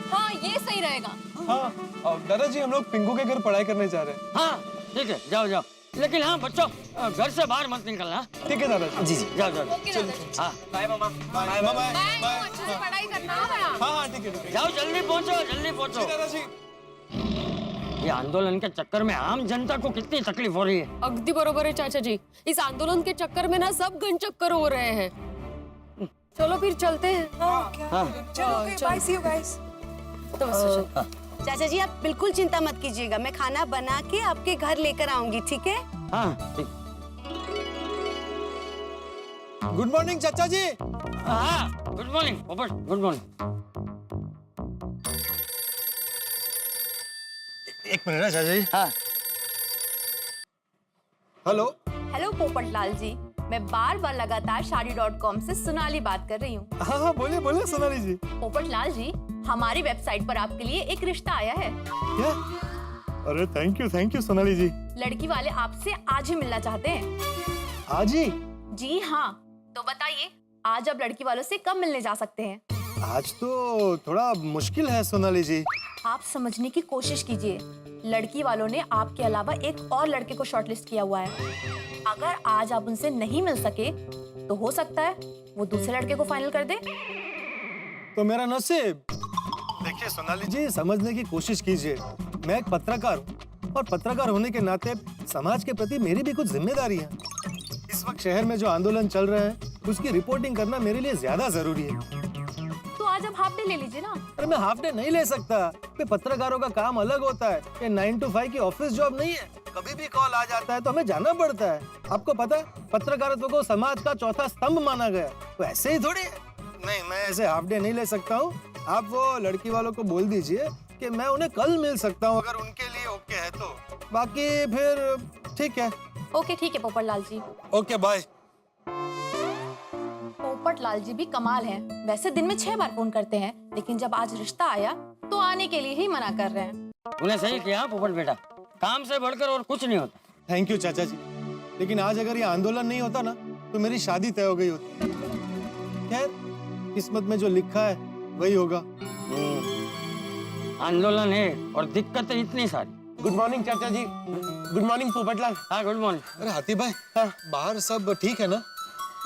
हाँ ये सही रहेगा। हाँ दादाजी हम लोग पिंकू के घर पढ़ाई करने जा रहे हैं। हाँ ठीक है, जाओ जाओ, लेकिन हाँ बच्चों घर से बाहर मत निकलना। ठीक है दादाजी। जी जी जाओ जाओ। हाँ बाय मामा। Bye bye. अच्छे से पढ़ाई करना है। हाँ ठीक है जाओ, जल्दी पहुँचो जल्दी पहुँचो। दादाजी। ये आंदोलन के चक्कर में आम जनता को कितनी तकलीफ हो रही है। अगदी बरोबर है चाचा जी, इस आंदोलन के चक्कर में ना सब गन चक्कर हो रहे हैं। चलो फिर चलते हैं। चलो बाय, सी यू गाइस। चाचा जी आप बिल्कुल चिंता मत कीजिएगा, मैं खाना बना के आपके घर लेकर आऊंगी, ठीक है? हाँ ठीक। गुड मॉर्निंग चाचा जी। हाँ गुड मॉर्निंग पोपट, गुड मॉर्निंग। एक मिनट ना चाचा जी। हाँ हेलो। हेलो पोपटलाल जी, मैं बार बार लगातार शादी.com से सोनाली बात कर रही हूँ। हाँ बोलिए बोलिए सोनाली जी। पोपटलाल जी, हमारी वेबसाइट पर आपके लिए एक रिश्ता आया है। क्या? अरे थैंक यू सोनाली जी। लड़की वाले आपसे आज ही मिलना चाहते हैं। आज ही? जी हाँ, तो बताइए आज आप लड़की वालों से कब मिलने जा सकते हैं? आज तो थोड़ा मुश्किल है सोनाली जी। आप समझने की कोशिश कीजिए, लड़की वालों ने आपके अलावा एक और लड़के को शॉर्टलिस्ट किया हुआ है। अगर आज आप उनसे नहीं मिल सके तो हो सकता है वो दूसरे लड़के को फाइनल कर दे। तो मेरा नसीब। देखिए सोनाली जी, समझने की कोशिश कीजिए, मैं एक पत्रकार हूँ और पत्रकार होने के नाते समाज के प्रति मेरी भी कुछ जिम्मेदारी है। इस वक्त शहर में जो आंदोलन चल रहा है उसकी रिपोर्टिंग करना मेरे लिए ज्यादा जरूरी है। तो आज आप हाफ डे ले लीजिए ना। अरे मैं हाफ डे नहीं ले सकता, पत्रकारों का काम अलग होता है। ये 9 to 5 की ऑफिस जॉब नहीं है, कभी भी कॉल आ जाता है तो हमें जाना पड़ता है। आपको पता है पत्रकारिता को समाज का चौथा स्तंभ माना गया, तो ऐसे ही थोड़ी है। नहीं, मैं ऐसे हाफ डे नहीं ले सकता हूँ। आप वो लड़की वालों को बोल दीजिए कि मैं उन्हें कल मिल सकता हूँ अगर उनके लिए ओके है तो। बाकी फिर ठीक है। ओके ठीक है पोपटलाल जी। Okay bye. पोपटलाल जी भी कमाल हैं। वैसे दिन में 6 बार फोन करते हैं, लेकिन जब आज रिश्ता आया तो आने के लिए ही मना कर रहे हैं। तूने सही किया पोपट बेटा, काम से बढ़कर और कुछ नहीं होता। थैंक यू चाचा जी, लेकिन आज अगर ये आंदोलन नहीं होता ना तो मेरी शादी तय हो गई होती। खैर, किस्मत में जो लिखा है वही होगा। आंदोलन है और दिक्कतें इतनी सारी। गुड मॉर्निंग चाचा जी। Good morning Popatlal. हाँ गुड मॉर्निंग। अरे हाथी भाई, बाहर सब ठीक है ना?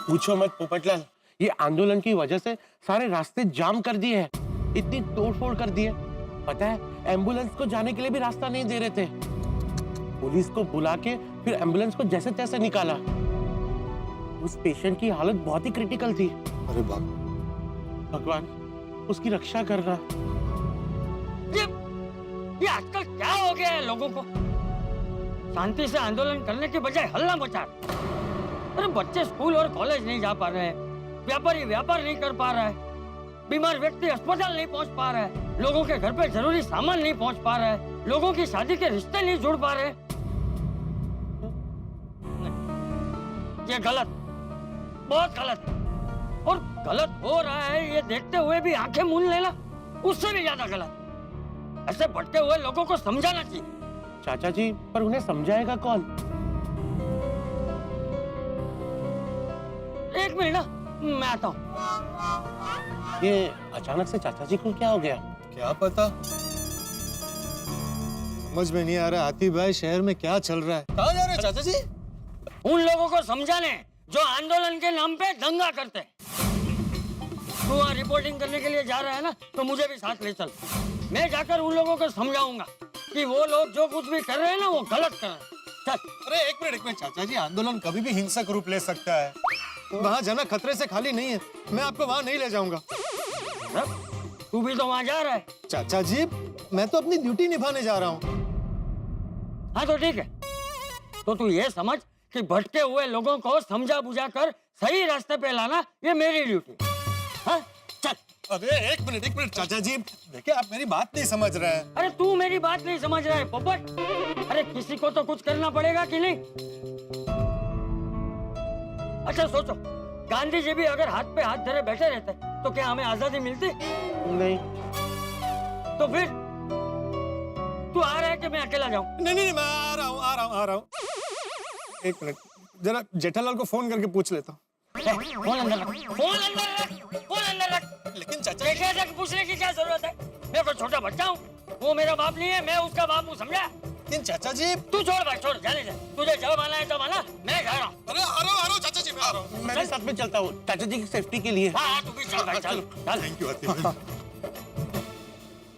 पूछो मत पोपटलाल, ये आंदोलन की वजह से सारे रास्ते जाम कर दिए हैं, इतनी तोड़फोड़ कर दी है। पता है एम्बुलेंस को जाने के लिए भी रास्ता नहीं दे रहे थे। पुलिस को बुला के फिर एम्बुलेंस को जैसे तैसे निकाला। उस पेशेंट की हालत बहुत ही क्रिटिकल थी। अरे बाप, भगवान उसकी रक्षा करना। ये आजकल क्या हो गया है लोगों को? शांति से आंदोलन करने के बजाय हल्ला मचा। अरे बच्चे स्कूल और कॉलेज नहीं जा पा रहे हैं, व्यापारी व्यापार नहीं कर पा रहा है, बीमार व्यक्ति अस्पताल नहीं पहुंच पा रहा है, लोगों के घर पे जरूरी सामान नहीं पहुंच पा रहा है, लोगों की शादी के रिश्ते नहीं जुड़ पा रहे। ये गलत, बहुत गलत है। और गलत हो रहा है ये देखते हुए भी आंखें मूंद लेना उससे भी ज्यादा गलत। ऐसे भटके हुए लोगों को समझाना चाहिए। चाचा जी, पर उन्हें समझाएगा कौन? एक मिनट ना, मैं आता हूँ। ये अचानक से चाचा जी को क्या हो गया? क्या पता, समझ में नहीं आ रहा हाथी भाई, शहर में क्या चल रहा है। कहाँ जा रहे हैं चाचा जी? उन लोगों को समझाने जो आंदोलन के नाम पे दंगा करते हैं। तू वहाँ रिपोर्टिंग करने के लिए जा रहा है ना, तो मुझे भी साथ ले चल। मैं जाकर उन लोगों को समझाऊंगा कि वो लोग जो कुछ भी कर रहे हैं ना वो गलत कर रहे हैं। चल। अरे एक मिनट चाचा जी, आंदोलन कभी भी हिंसक रूप ले सकता है। वहाँ जाना खतरे से खाली नहीं है, मैं आपको वहाँ नहीं ले जाऊंगा। तू भी तो वहाँ जा रहा है। चाचा जी, मैं तो अपनी ड्यूटी निभाने जा रहा हूँ। हाँ तो ठीक है, तो तू ये समझ कि भटके हुए लोगों को समझा बुझा कर सही रास्ते पे लाना ये मेरी ड्यूटी। हाँ चल। अरे एक मिनट चाचा जी, देखिए आप मेरी बात नहीं समझ रहे हैं। अरे तू मेरी बात नहीं समझ रहा है पोपट। अरे किसी को तो कुछ करना पड़ेगा कि नहीं? अच्छा सोचो, गांधी जी भी अगर हाथ पे हाथ धरे बैठे रहते तो क्या हमें आजादी मिलती? नहीं। तो फिर तू आ रहा है कि मैं अकेला जाऊं? नहीं, मैं आ रहा हूँ। एक मिनट, जरा जेठालाल को फोन करके पूछ लेता हूँ। फोन अंदर रख। लेकिन चाचा जी, पूछने की क्या जरूरत है? मैं कोई छोटा बच्चा हूँ, वो मेरा बाप नहीं है, मैं उसका बाप हूँ, समझा? लेकिन चाचा जी, तू छोड़ भाई, छोड़, जाने दे। तुझे जब आना है तब आना, मैं जा रहा हूँ। अरे आ रहा हूँ चाचा जी, मैं आ रहा हूँ। मैं भी साथ में चलता हूँ चाचा जी की सेफ्टी के लिए। हाँ तू भी चल भाई, चल। Thank you.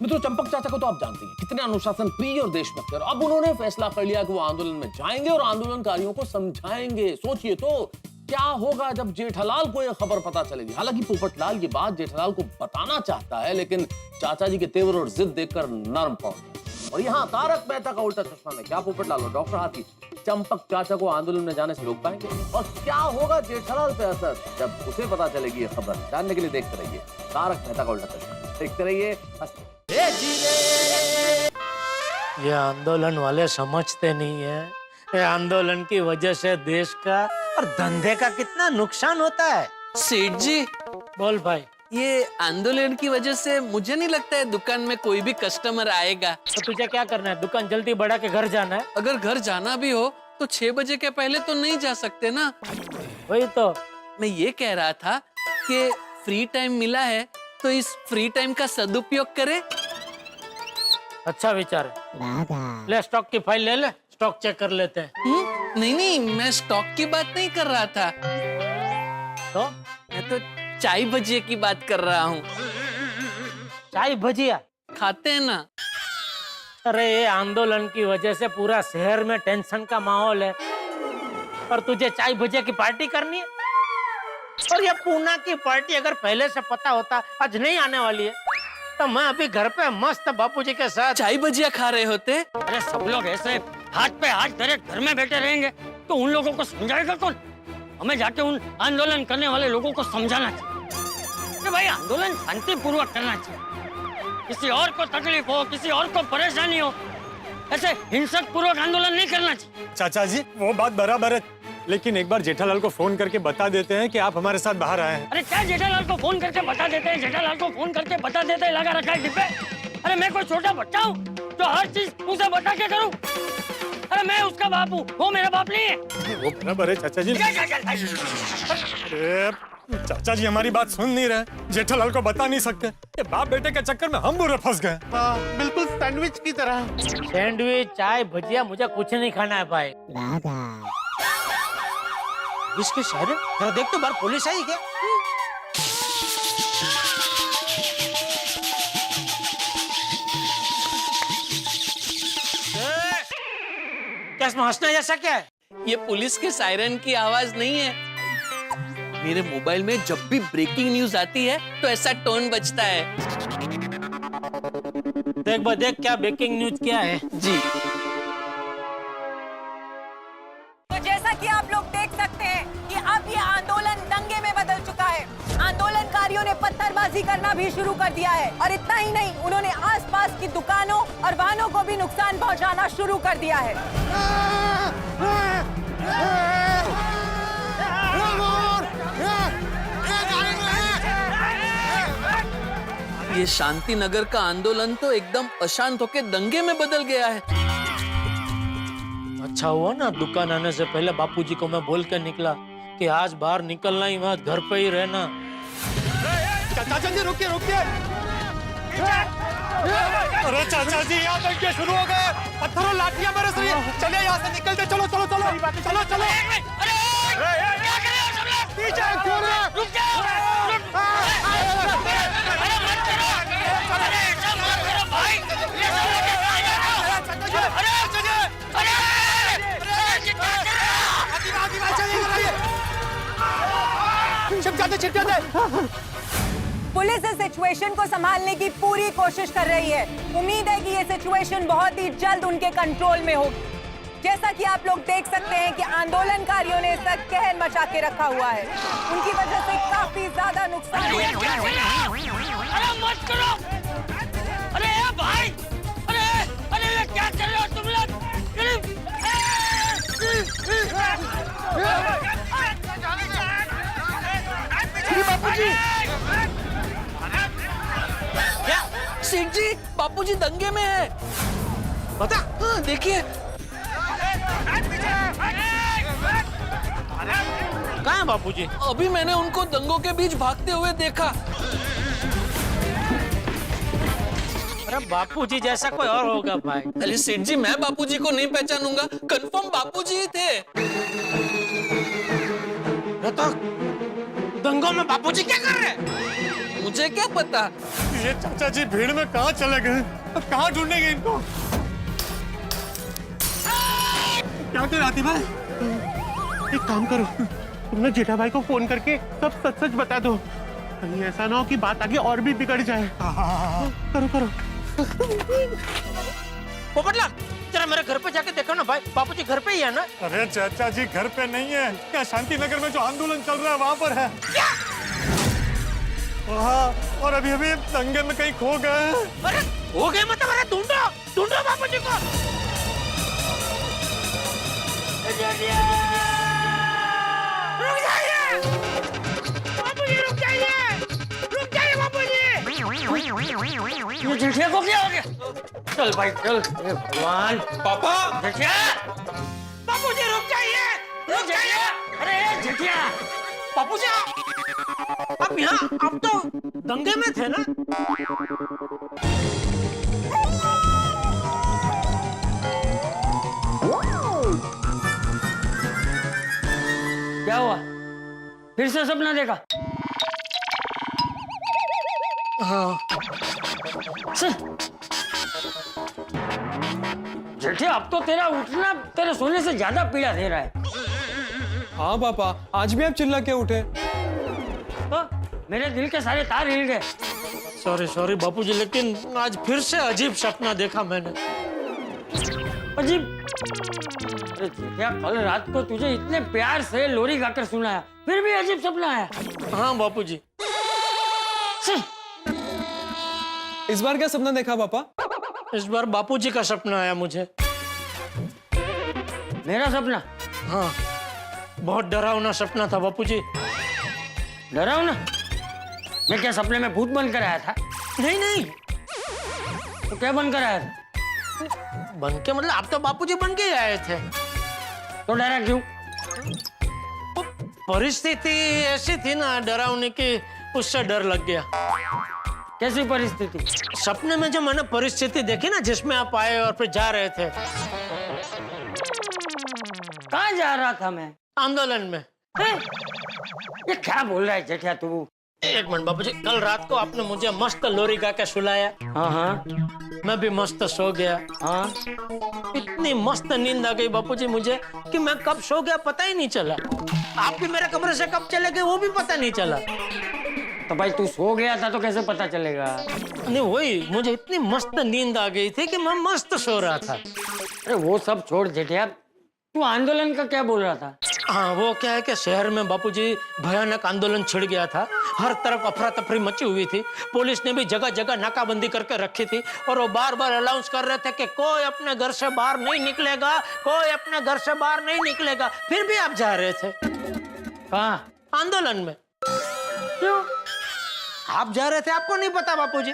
मित्रों, चंपक चाचा को तो आप जानते हैं कितने अनुशासन प्रिय और देशभक्त हैं। अब उन्होंने फैसला कर लिया कि वो आंदोलन में जाएंगे और आंदोलनकारियों को समझाएंगे। सोचिए तो क्या होगा जब जेठालाल को यह खबर पता चलेगी। हालांकि पोपटलाल ये बात जेठालाल को बताना चाहता है, लेकिन चाचा जी के तेवर और जिद देखकर नर्म पड़ गया। और यहाँ तारक मेहता का उल्टा चश्मा में क्या पोपटलाल और डॉक्टर हाथी चंपक चाचा को आंदोलन में जाने से रोक पाएंगे? और क्या होगा जेठालाल पे असर जब उसे पता चलेगी ये खबर? जानने के लिए देखते रहिए तारक मेहता का उल्टा चश्मा। देखते रहिए। ये आंदोलन वाले समझते नहीं है, ये आंदोलन की वजह से देश का और धंधे का कितना नुकसान होता है। सेठ जी, बोल भाई। ये आंदोलन की वजह से मुझे नहीं लगता है दुकान में कोई भी कस्टमर आएगा। तो तुझे क्या करना है? दुकान जल्दी बढ़ा के घर जाना है? अगर घर जाना भी हो तो 6 बजे के पहले तो नहीं जा सकते ना। वही तो मैं ये कह रहा था कि फ्री टाइम मिला है तो इस फ्री टाइम का सदुपयोग करें। अच्छा विचार है। ले स्टॉक की फाइल ले ले, स्टॉक चेक कर लेते हैं। नहीं, मैं स्टॉक की बात नहीं कर रहा था। तो मैं तो चाय भजिया की बात कर रहा हूँ। चाय भजिया खाते हैं ना? अरे ये आंदोलन की वजह से पूरा शहर में टेंशन का माहौल है और तुझे चाय भजिया की पार्टी करनी है। और ये पूना की पार्टी अगर पहले से पता होता आज नहीं आने वाली है तो मैं अभी घर पे मस्त बापूजी के साथ चाय भजिया खा रहे होते। अरे सब लोग ऐसे हाथ पे हाथ धरे घर में बैठे रहेंगे तो उन लोगों को समझाएगा कौन? हमें जाके उन आंदोलन करने वाले लोगों को समझाना चाहिए कि भाई आंदोलन शांतिपूर्वक करना चाहिए। किसी और को तकलीफ हो, किसी और को परेशानी हो, ऐसे हिंसक पूर्वक आंदोलन नहीं करना चाहिए। चाचा जी वो बात बराबर है, लेकिन एक बार जेठालाल को फोन करके बता देते हैं कि आप हमारे साथ बाहर आए हैं। अरे क्या जेठालाल को फोन करके बता देते हैं? जेठालाल को फोन करके बता देते हैं, लगा रखा है डिब्बे। अरे मैं कोई छोटा बच्चा हूँ जो हर चीज उसे बता के करूँ? अरे मैं उसका बाप हूँ, वो मेरा बाप नहीं है। वो बराबर है चाचा जी। अरे चाचा जी हमारी बात सुन नहीं रहे, जेठालाल को बता नहीं सकते। ये बाप बेटे के चक्कर में हम बुरे फंस गए। बिल्कुल सैंडविच की तरह। सैंडविच चाय भजिया मुझे कुछ नहीं खाना है भाई। इसके शहर जरा देख तो बाहर पुलिस आई क्या? क्या इसमें हंसना जैसा क्या है? ये पुलिस के सायरन की आवाज नहीं है। मेरे मोबाइल में जब भी ब्रेकिंग न्यूज आती है तो ऐसा टोन बजता है। देख क्या ब्रेकिंग न्यूज क्या है जी। तो जैसा कि आप लोग देख सकते हैं कि अब ये आंदोलन दंगे में बदल चुका है। आंदोलनकारियों ने पत्थरबाजी करना भी शुरू कर दिया है और इतना ही नहीं, उन्होंने आसपास की दुकानों और वाहनों को भी नुकसान पहुंचाना शुरू कर दिया है। ये शांति नगर का आंदोलन तो एकदम अशांत होकर दंगे में बदल गया है। अच्छा हुआ ना दुकान आने से पहले बापूजी को मैं बोल के निकला कि आज बाहर निकलना ही मत, घर पे ही रहना। चाचा जी रुकिए। अरे चाचा जी यहाँ दंगे शुरू हो गए, पत्थरों लाठियां बरस रही है। चलिए यहाँ से निकलते, चलो। पुलिस इस सिचुएशन को संभालने की पूरी कोशिश कर रही है। उम्मीद है कि ये सिचुएशन बहुत ही जल्द उनके कंट्रोल में होगी। जैसा कि आप लोग देख सकते हैं कि आंदोलनकारियों ने इसका कहर मचा के रखा हुआ है। उनकी वजह से काफी ज्यादा नुकसान हुआ है। अरे मत करो! अरे भाई! अरे क्या कर रहे हो तुम लोग? क्या सेठ जी, बापूजी दंगे में है। बता। हाँ देखिए। कहाँ है बापूजी? अभी मैंने उनको दंगों के बीच भागते हुए देखा। अरे बापूजी जैसा कोई और होगा भाई। अरे सेठ जी, मैं बापूजी को नहीं पहचानूंगा, कंफर्म बापूजी ही थे। तो दंगों में बापूजी क्या कर रहे हैं? मुझे क्या पता। ये चाचा जी भीड़ में कहाँ चले गए? अब कहाँ ढूंढेंगे इनको? क्या कर आती भाई? एक काम करो, तुम ना जेठा भाई को फोन करके सब सच सच बता दो। कहीं ऐसा ना हो कि बात आगे और भी बिगड़ जाए। करो करो। पोपटलाल, जरा मेरे घर पे जाके देखो ना भाई, बापूजी घर पे ही है ना? अरे चाचा जी घर पे नहीं है, क्या शांति नगर में जो आंदोलन चल रहा है वहाँ पर है। हाँ, और अभी अभी दंगे में कहीं खो गए। अरे हो गए मतलब? अरे ढूंढो ढूंढो बापूजी को। रुक जाइए बापूजी, रुक जाइए, रुक जाइए बापूजी। ये जेठिया को क्या हो गया? चल भाई चल। भगवान पापा। जेठिया, बापूजी रुक जाइए, रुक जाइए। अरे जेठिया, बापूजी आप यहाँ, आप तो दंगे में थे ना? क्या हुआ? फिर से सपना देखा? हाँ। जेठिया, अब तो तेरा उठना तेरे सोने से ज्यादा पीड़ा दे रहा है। हाँ पापा, आज भी आप चिल्ला के उठे। तो मेरे दिल के सारे तार हिल गए। सॉरी सॉरी बापूजी, लेकिन आज फिर से अजीब सपना देखा मैंने। अजीब? अरे जेठिया, कल रात को तुझे इतने प्यार से लोरी गाकर सुनाया, फिर भी अजीब सपना आया। हाँ बापूजी। इस बार क्या सपना देखा पापा? इस बार बापूजी का सपना आया मुझे। मेरा सपना? हाँ, बहुत डरावना सपना था बापूजी। डरावना? मैं क्या सपने में भूत बनकर आया था? नहीं नहीं। तो क्या बनकर आया था? बन के मतलब आप तो बापूजी बन के ही आए थे। तो डरा क्यों? परिस्थिति ऐसी थी ना डरावने की, उससे डर लग गया। कैसी परिस्थिति? सपने में जो मैंने परिस्थिति देखी ना, जिसमें आप आए और फिर जा रहे थे। कहाँ जा रहा था मैं? आंदोलन में। ये क्या बोल रहा है जेठिया तू? एक मिनट बापूजी, कल रात को आपने मुझे मस्त लोरी गा के सुलाया। हाँ हाँ। मैं भी मस्त सो गया। हाँ। इतनी मस्त नींद आ गई बापूजी मुझे कि मैं कब सो गया पता ही नहीं चला। आप भी मेरे कमरे से कब चले गए वो भी पता नहीं चला। तो भाई तू सो गया था तो कैसे पता चलेगा? नहीं वही, मुझे इतनी मस्त नींद आ गई थी कि मैं मस्त सो रहा था। अरे वो सब छोड़ जेठिया, तू आंदोलन का क्या बोल रहा था? हाँ, वो क्या है कि शहर में बापूजी भयानक आंदोलन छिड़ गया था। हर तरफ अफरा तफरी मची हुई थी। पुलिस ने भी जगह जगह नाकाबंदी करके रखी थी और वो बार बार अनाउंस कर रहे थे कि कोई अपने घर से बाहर नहीं निकलेगा, कोई अपने घर से बाहर नहीं निकलेगा। फिर भी आप जा रहे थे। कहाँ? आंदोलन में। क्यों? आप जा रहे थे, आपको नहीं पता बापूजी?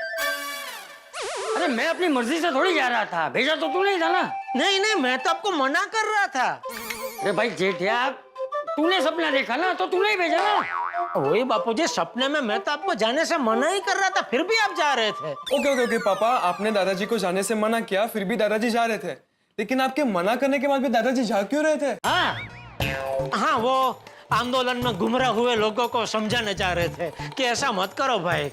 अरे मैं अपनी मर्जी से थोड़ी जा रहा था, भेजा तो तू नहीं था ना? नहीं नहीं, मैं तो आपको मना कर रहा था। अरे भाई जेठिया, तूने सपना देखा ना तो तूने ही भेजा ना। वही बापूजी, सपने में मैं तो आपको जाने से मना ही कर रहा था, फिर भी आप जा रहे थे। ओके ओके ओके पापा, आपने दादाजी को जाने से मना किया, फिर भी दादाजी जा रहे थे। लेकिन आपके मना करने के बाद भी दादाजी जा क्यों रहे थे? हाँ, वो आंदोलन में गुमराह हुए लोगों को समझाने जा रहे थे कि ऐसा मत करो भाई।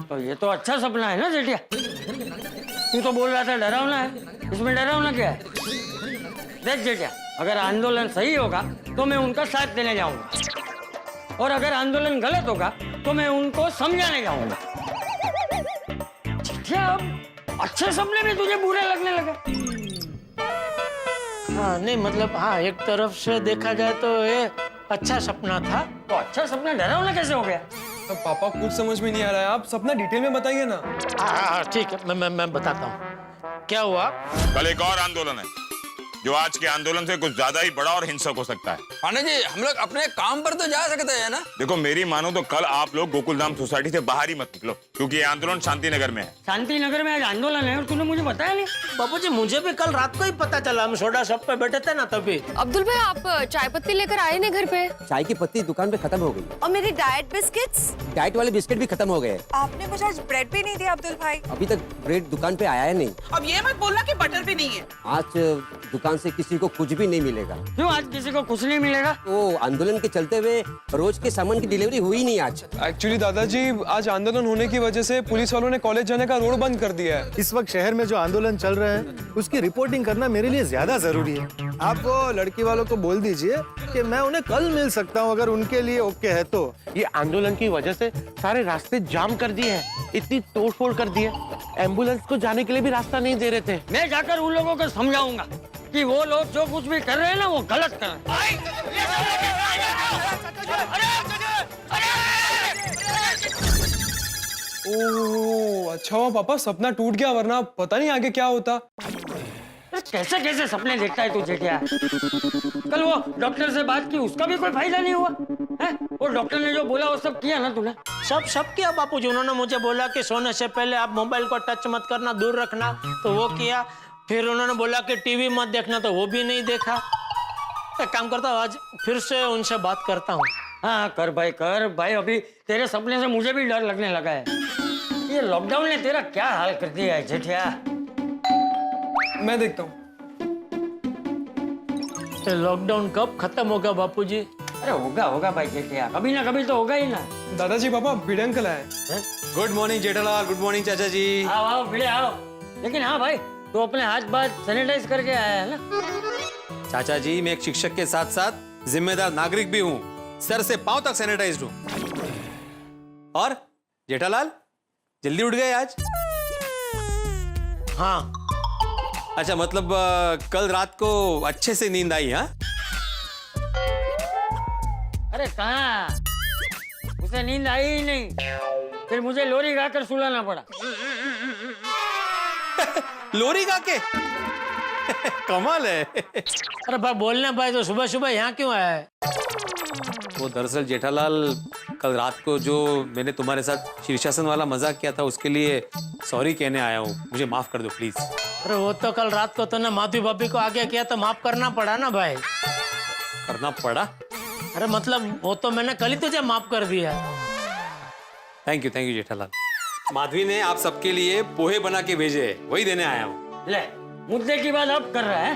तो ये तो अच्छा सपना है ना जेठिया? तू तो बोल रहा था डरावना है, इसमें डरावना क्या है? देख जेठिया, अगर आंदोलन सही होगा तो मैं उनका साथ देने जाऊंगा, और अगर आंदोलन गलत होगा तो मैं उनको समझाने जाऊंगा। जेठिया, अच्छे सपने भी तुझे बुरे लगने लगे? हाँ नहीं मतलब, हाँ एक तरफ से देखा जाए तो ये अच्छा सपना था। तो अच्छा सपना डरावना कैसे हो गया? तो पापा कुछ समझ में नहीं आ रहा है, आप सपना डिटेल में बताइए ना। हाँ ठीक है, मैं बताता हूँ क्या हुआ। कल एक और आंदोलन है जो आज के आंदोलन से कुछ ज्यादा ही बड़ा और हिंसक हो सकता है। पांडे जी, हम लोग अपने काम पर तो जा सकते हैं ना? देखो मेरी मानो तो कल आप लोग गोकुलधाम सोसाइटी से बाहर ही मत निकलो, क्योंकि ये आंदोलन शांति नगर में है। शांति नगर में आज आंदोलन है और तूने मुझे बताया नहीं? बापूजी मुझे भी कल रात को ही पता चला, हम सोडा शॉप पे बैठे थे ना तभी। अब्दुल भाई, आप चाय पत्ती लेकर आए नहीं घर पे? चाय की पत्ती दुकान पे खत्म हो गई। और मेरी डाइट बिस्किट्स? डाइट वाले बिस्किट भी खत्म हो गए। आपने मुझे आज ब्रेड भी नहीं दिया अब्दुल भाई। अभी तक ब्रेड दुकान पे आया है नहीं। अब ये मत बोलना कि बटर भी नहीं है। आज दुकान दुकान से किसी को कुछ भी नहीं मिलेगा। क्यों आज किसी को कुछ नहीं मिलेगा? तो आंदोलन के चलते हुए रोज के सामान की डिलीवरी हुई नहीं आज। एक्चुअली दादाजी आज आंदोलन होने की वजह से पुलिस वालों ने कॉलेज जाने का रोड बंद कर दिया है। इस वक्त शहर में जो आंदोलन चल रहा है उसकी रिपोर्टिंग करना मेरे लिए ज्यादा जरूरी है। आप वो लड़की वालों को बोल दीजिए कि मैं उन्हें कल मिल सकता हूं अगर उनके लिए ओके है तो। ये आंदोलन की वजह से सारे रास्ते जाम कर दिए हैं, इतनी तोड़फोड़ कर दी है, एम्बुलेंस को जाने के लिए भी रास्ता नहीं दे रहे थे। मैं जाकर उन लोगों को समझाऊंगा कि वो लोग जो कुछ भी कर रहे हैं ना वो गलत कर रहे हैं। ओह अच्छा हुआ पापा सपना टूट गया, वरना पता नहीं आगे क्या होता। कैसे कैसे सपने देखता है तू जेठिया? कल वो डॉक्टर से बात की, उसका भी कोई फायदा नहीं हुआ है? वो डॉक्टर ने जो बोला वो सब किया ना तूने? सब किया बापूजी। उन्होंने मुझे बोला कि सोने से पहले आप मोबाइल को टच मत करना, दूर रखना, तो वो किया। फिर उन्होंने बोला कि टीवी मत देखना, तो वो भी नहीं देखा। एक काम करता हूँ, आज फिर से उनसे बात करता हूँ। हाँ कर भाई। अभी तेरे सपने से मुझे भी डर लगने लगा है। ये लॉकडाउन ने तेरा क्या हाल कर दिया है जेठिया? मैं देखता हूँ। लॉकडाउन कब खत्म होगा बापूजी? अरे होगा भाई जेठिया, कभी ना कभी तो होगा ही ना। दादाजी पापा भिड़े अंकल आए। Good morning Jethalal, good morning चाचा जी। आओ भिड़े आओ। लेकिन हाँ भाई, तो अपने हाथ बात सैनिटाइज करके आया है ना? चाचा जी मैं एक शिक्षक के साथ साथ जिम्मेदार नागरिक भी हूँ, सर से पांव तक सैनिटाइज्ड हूँ। और जेठालाल जल्दी उठ गए आज? हाँ। अच्छा मतलब कल रात को अच्छे से नींद आई? हाँ अरे कहाँ, उसे नींद आई ही नहीं, फिर मुझे लोरी गाकर सुलाना पड़ा। लोरी गा के? कमाल है। अरे भाई बोलने भाई, तो सुबह सुबह यहाँ क्यों आया है? वो दरअसल जेठालाल कल रात को जो मैंने तुम्हारे साथ शीर्षासन वाला मजाक किया था उसके लिए सॉरी कहने आया हूँ, मुझे माफ कर दो प्लीज। अरे वो तो कल रात को तो ना माधवी भाभी को आगे किया तो माफ करना पड़ा ना भाई। करना पड़ा? अरे मतलब वो तो मैंने कल ही तुझे माफ कर दिया। Thank you Jethalal. माधवी ने आप सबके लिए पोहे बना के भेजे, वही देने आया हूँ। ले मुद्दे की बात अब कर रहा है?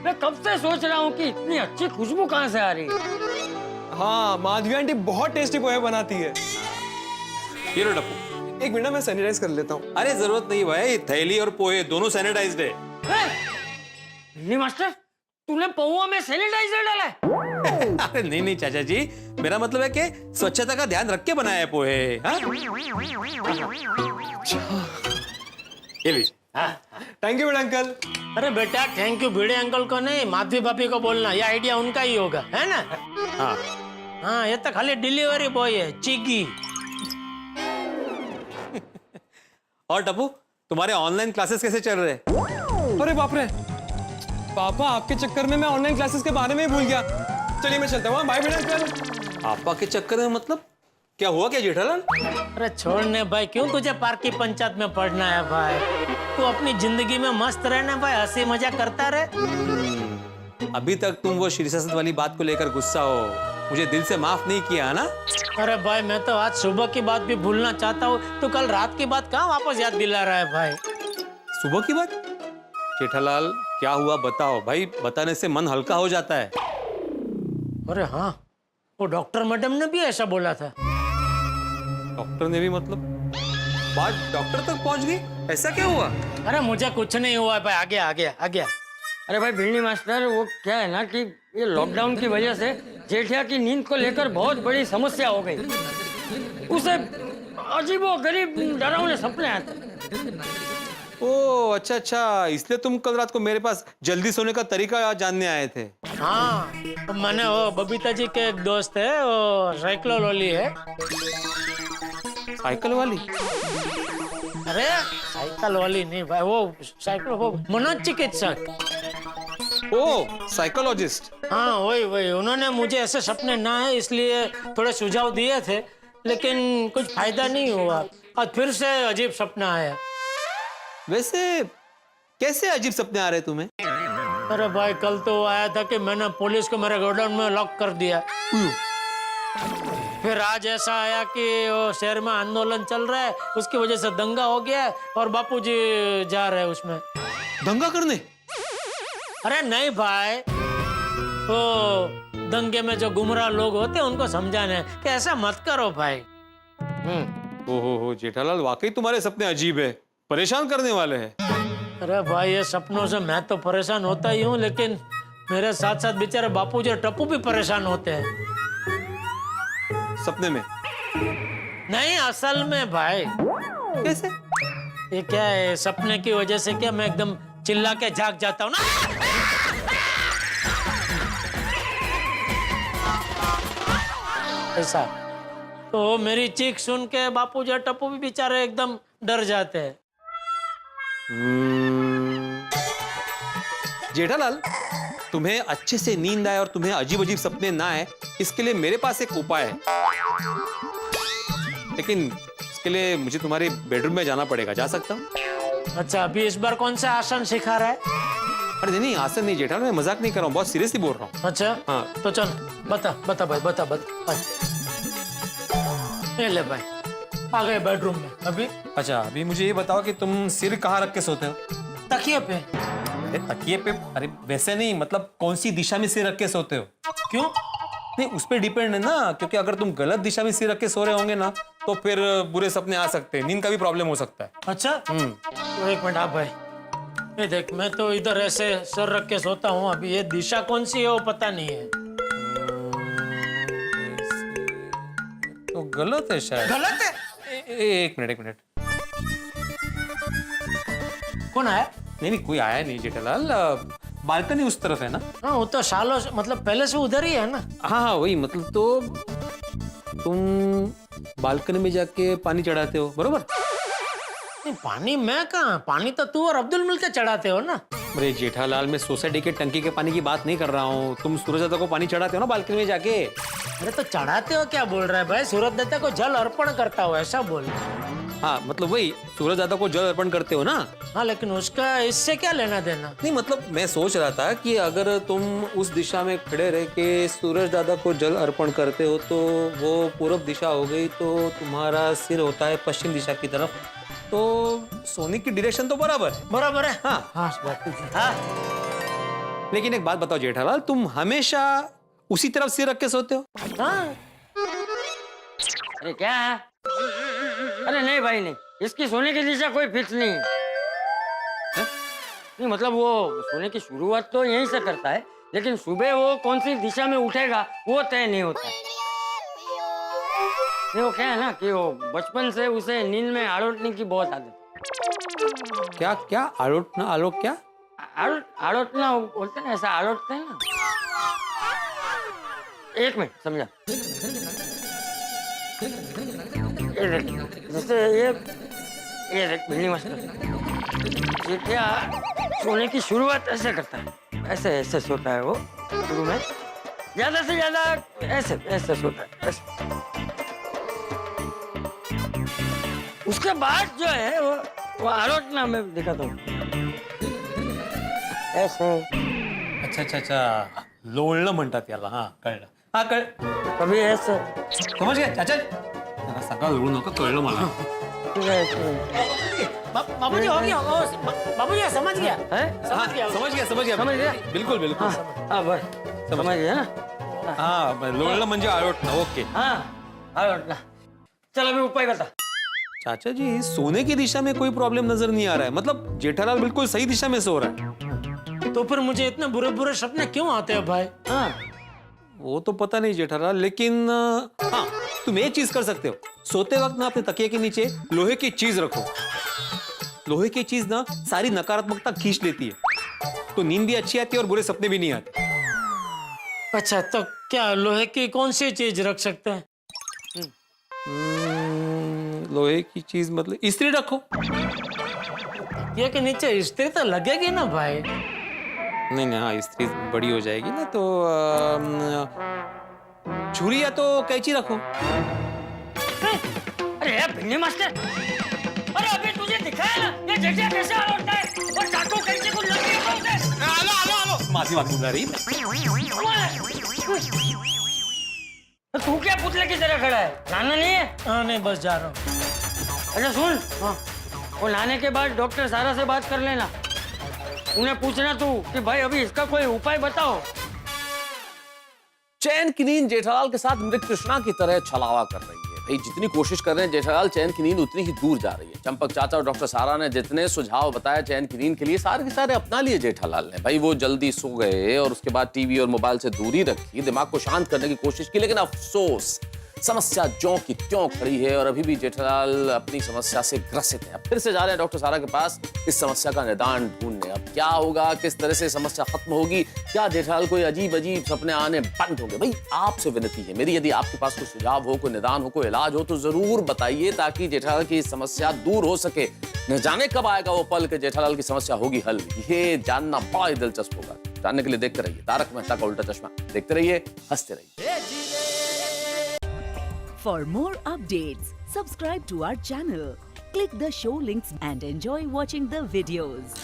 मैं कब से सोच रहा हूँ कि इतनी अच्छी खुशबू कहाँ से आ रही है। हाँ माधवी आंटी बहुत टेस्टी पोहे बनाती है। ये लो डप्पू। एक मिनट में सैनिटाइज कर लेता हूँ। अरे जरूरत नहीं भाई, थैली और पोहे दोनों सैनिटाइज्ड है। नहीं मास्टर, तूने पोहा में सैनिटाइजर डाला है? अरे नहीं चाचा जी, मेरा मतलब है कि स्वच्छता का ध्यान रख के बनाया है पोहे। हाँ? ये लीजिए। Thank you uncle. अरे बेटा थैंक यू भिड़े अंकल को नहीं, माधवी भाभी को बोलना, ये आइडिया उनका ही होगा, है ना? हाँ ये तो खाली डिलीवरी बॉय है, चिगी। और टप्पू तुम्हारे ऑनलाइन क्लासेस कैसे चल रहे हैं? अरे बाप रे पापा, आपके चक्कर में मैं ऑनलाइन क्लासेस के बारे में ही भूल गया। चलिए मैं चलता हूँ, बाय भिड़े अंकल। पापा के चक्कर में मतलब क्या हुआ क्या जेठालाल? अरे छोड़ने भाई, क्यों तुझे पार्क की पंचायत में पढ़ना है भाई? तू अपनी जिंदगी में मस्त रहना भाई, हंसी मजाक करता रहे। अभी तक तुम वो शीर्षासन वाली बात को लेकर गुस्सा हो, मुझे दिल से माफ नहीं किया ना? अरे भाई मैं तो आज सुबह की बात भी भूलना चाहता हूँ, तो कल रात की बात कहाँ वापस याद दिला रहा है भाई? सुबह की बात? जेठालाल क्या हुआ बताओ भाई, बताने से मन हल्का हो जाता है। अरे हाँ, वो डॉक्टर मैडम ने भी ऐसा बोला था। डॉक्टर ने भी मतलब? बात डॉक्टर तक पहुंच गई? ऐसा क्या हुआ? अरे मुझे कुछ नहीं हुआ भाई, आ गया। अरे भाई भिड़नी मास्टर, वो क्या है ना कि ये लॉकडाउन की वजह से जेठिया की नींद को लेकर बहुत बड़ी समस्या हो गई। उसे अजीबोगरीब डरावने सपने आते। ओ अच्छा, इसलिए तुम कल रात को मेरे पास जल्दी सोने का तरीका जानने आए थे? हाँ, तो मैंने वो बबीता जी के एक दोस्त है, वो साइकिल वाली है। साइकिल वाली? अरे साइकिल वाली नहीं भाई, वो साइकिल, वो मनोचिकित्सक। ओ साइकोलॉजिस्ट। हाँ वही, उन्होंने मुझे ऐसे सपने ना है इसलिए थोड़े सुझाव दिए थे, लेकिन कुछ फायदा नहीं हुआ। आज फिर से अजीब सपना आया। वैसे कैसे अजीब सपने आ रहे तुम्हें? अरे भाई कल तो आया था कि मैंने पुलिस को मेरे गोडाउन में लॉक कर दिया। फिर आज ऐसा आया कि वो शहर में आंदोलन चल रहा है, उसकी वजह से दंगा हो गया और बापूजी जा रहे हैं उसमें। दंगा करने? अरे नहीं भाई, वो दंगे में जो गुमराह लोग होते हैं उनको समझाना है कि ऐसा मत करो भाई। ओहो जेठालाल, वाकई तुम्हारे सपने अजीब है, परेशान करने वाले हैं। अरे भाई ये सपनों से मैं तो परेशान होता ही हूँ, लेकिन मेरे साथ साथ बेचारे बापूजी और टप्पू भी परेशान होते हैं। सपने में? नहीं, असल में भाई। कैसे? ये क्या है, सपने की वजह से क्या मैं एकदम चिल्ला के जाग जाता हूँ ना। ऐसा तो मेरी चीख सुन के बापूजी और टप्पू भी बेचारे एकदम डर जाते हैं। जेठालाल, तुम्हें अच्छे से नींद आए और तुम्हें अजीब अजीब सपने ना आए, इसके लिए मेरे पास एक उपाय है, लेकिन इसके लिए मुझे तुम्हारे बेडरूम में जाना पड़ेगा। जा सकता हूँ? अच्छा, अभी इस बार कौन सा आसन सिखा रहा है? अरे नहीं, आसन नहीं जेठालाल, मैं मजाक नहीं कर रहा हूँ, बहुत सीरियसली बोल रहा हूँ। अच्छा हाँ, तो चल बता भाई। ये ले भाई, आ गए बेडरूम में। अभी अच्छा, अभी मुझे ये बताओ कि तुम सिर कहाँ रख के सोते हो? तकिए पे। तकिए पे? अरे वैसे नहीं, मतलब कौन सी दिशा में सिर रख के सोते हो? क्यों? नहीं, उस पर डिपेंड है ना, क्योंकि अगर तुम गलत दिशा में सिर रख के सो रहे होंगे ना, तो फिर बुरे सपने आ सकते हैं, नींद का भी प्रॉब्लम हो सकता है। अच्छा, तो एक मिनट आप भाई, ये देख, मैं तो इधर ऐसे सर रख के सोता हूँ, अभी ये दिशा कौन सी है वो पता नहीं है। तो गलत है शायद। गलत है? एक मिनट। कौन आया? नहीं, कोई आया नहीं जेठालाल, बालकनी उस तरफ है ना। हाँ, वो तो सालों से, मतलब पहले से उधर ही है ना। हाँ, वही, मतलब तो तुम बालकनी में जाके पानी चढ़ाते हो, बरोबर? नहीं, पानी मैं कहाँ, पानी तो तू और अब्दुल मिलकर चढ़ाते हो ना। अरे जेठालाल, मैं सोसाइटी के टंकी के पानी की बात नहीं कर रहा हूँ, तुम सूरज दादा को पानी चढ़ाते हो ना बालकनी में जाके। अरे तो चढ़ाते हो क्या बोल रहा है भाई? सूरज दादा को जल अर्पण करता हो, ऐसा बोल। हाँ, मतलब वही, सूरज दादा को जल अर्पण करते हो ना। हाँ, लेकिन उसका इससे क्या लेना देना? नहीं, मतलब मैं सोच रहा था कि अगर तुम उस दिशा में खड़े रह के सूरज दादा को जल अर्पण करते हो तो वो पूर्व दिशा हो गई, तो तुम्हारा सिर होता है पश्चिम दिशा की तरफ, तो सोने की डायरेक्शन तो बराबर है। हाँ, लेकिन एक बात बताओ जेठालाल, तुम हमेशा उसी तरफ सिर रख के सोते हो? हाँ। अरे क्या है? अरे नहीं भाई नहीं, इसकी सोने की दिशा कोई फिक्स नहीं है। नहीं, मतलब वो सोने की शुरुआत तो यहीं से करता है, लेकिन सुबह वो कौन सी दिशा में उठेगा वो तय नहीं होता। नहीं, वो क्या है ना कि वो बचपन से उसे नींद में आड़ोटने की बहुत आदत। क्या आलोटना? आलोक क्या? आड़ोटना बोलते हैं, ऐसा आड़ोटते हैं ना। एक मिनट समझा। जैसे ये देख बिल्ली मास्टर, ये क्या सोने की शुरुआत ऐसे करता है, ऐसे सोता है वो शुरू में, ज्यादा से ज्यादा ऐसे सोता है, ऐसे। उसके बाद जो है वो आलोचना में दिखाता हूँ ऐसे। अच्छा, लोळणं म्हणतात याला। हाँ, कळलं। हाँ, कभी ऐसे। समझ गया चाचा? सकाळ लोळू नका, कळलं मला। बाबूजी हो गया, बाबूजी समझ गया। समझ गया। बिल्कुल। हाँ बस समझ गया ना। हाँ, लोळणं म्हणजे आळोटणं। ओके। हाँ, आळोटणं। चल अभी उपाय बता। चाचा जी, सोने की दिशा में कोई प्रॉब्लम नजर नहीं आ रहा है, मतलब जेठालाल बिल्कुल सही दिशा में सो रहा है। तो फिर मुझे इतने बुरे सपने क्यों आते हैं भाई? हाँ, वो तो पता नहीं जेठालाल, लेकिन हाँ, तुम एक चीज कर सकते हो, सोते वक्त ना अपने तकिए के नीचे लोहे की चीज रखो। लोहे की चीज ना सारी नकारात्मकता खींच लेती है, तो नींद भी अच्छी आती है और बुरे सपने भी नहीं आते। अच्छा, तो क्या लोहे की कौन सी चीज रख सकते हैं? लोहे की चीज मतलब इस्त्री रखो। ये के नीचे इस्त्री तो लगेगी ना भाई? नहीं, हाँ, इस्त्री बड़ी हो जाएगी ना, तो छुरी या तो कैंची रखो। अरे यार भिंडी मास्टर, अरे अभी तुझे दिखाया ना ये जेठिया कैसे आलोटता है, और चाकू कैंची को लग गया उसे। आलो। मासी बुलारी। तू क्या पुतले की तरह खड़ा है? नाना नहीं है? हाँ, नहीं, बस जा रहा हूँ। अच्छा सुन, हाँ, वो लाने के बाद डॉक्टर सारा से बात कर लेना। उन्हें पूछना तू कि भाई अभी इसका कोई उपाय बताओ। चैन की नींद जेठालाल के साथ मृग तृष्णा की तरह छलावा कर रही है। भाई जितनी कोशिश कर रहे हैं जेठालाल, चैन की नींद उतनी ही दूर जा रही है। चंपक चाचा और डॉक्टर सारा ने जितने सुझाव बताए चैन की नींद के लिए, सारे के सारे अपना लिए जेठालाल ने। भाई वो जल्दी सो गए और उसके बाद टीवी और मोबाइल से दूरी रखी, दिमाग को शांत करने की कोशिश की, लेकिन अफसोस समस्या ज्यों की त्यों खड़ी है और अभी भी जेठालाल अपनी समस्या से ग्रसित है। अब फिर से जा रहे हैं डॉक्टर सारा के पास इस समस्या का निदान ढूंढने। अब क्या होगा, किस तरह से समस्या खत्म होगी, क्या जेठालाल कोई अजीब अजीब सपने आने बंद होंगे? भाई आपसे विनती है मेरी, यदि आपके पास कोई सुझाव हो, कोई निदान हो, कोई इलाज हो तो जरूर बताइए, ताकि जेठालाल की समस्या दूर हो सके। न जाने कब आएगा वो पल कि जेठालाल की समस्या होगी हल, ये जानना बड़ा ही दिलचस्प होगा। जानने के लिए देखते रहिए तारक मेहता का उल्टा चश्मा, देखते रहिए, हंसते रहिए। For more updates, subscribe to our channel, click the show links and enjoy watching the videos.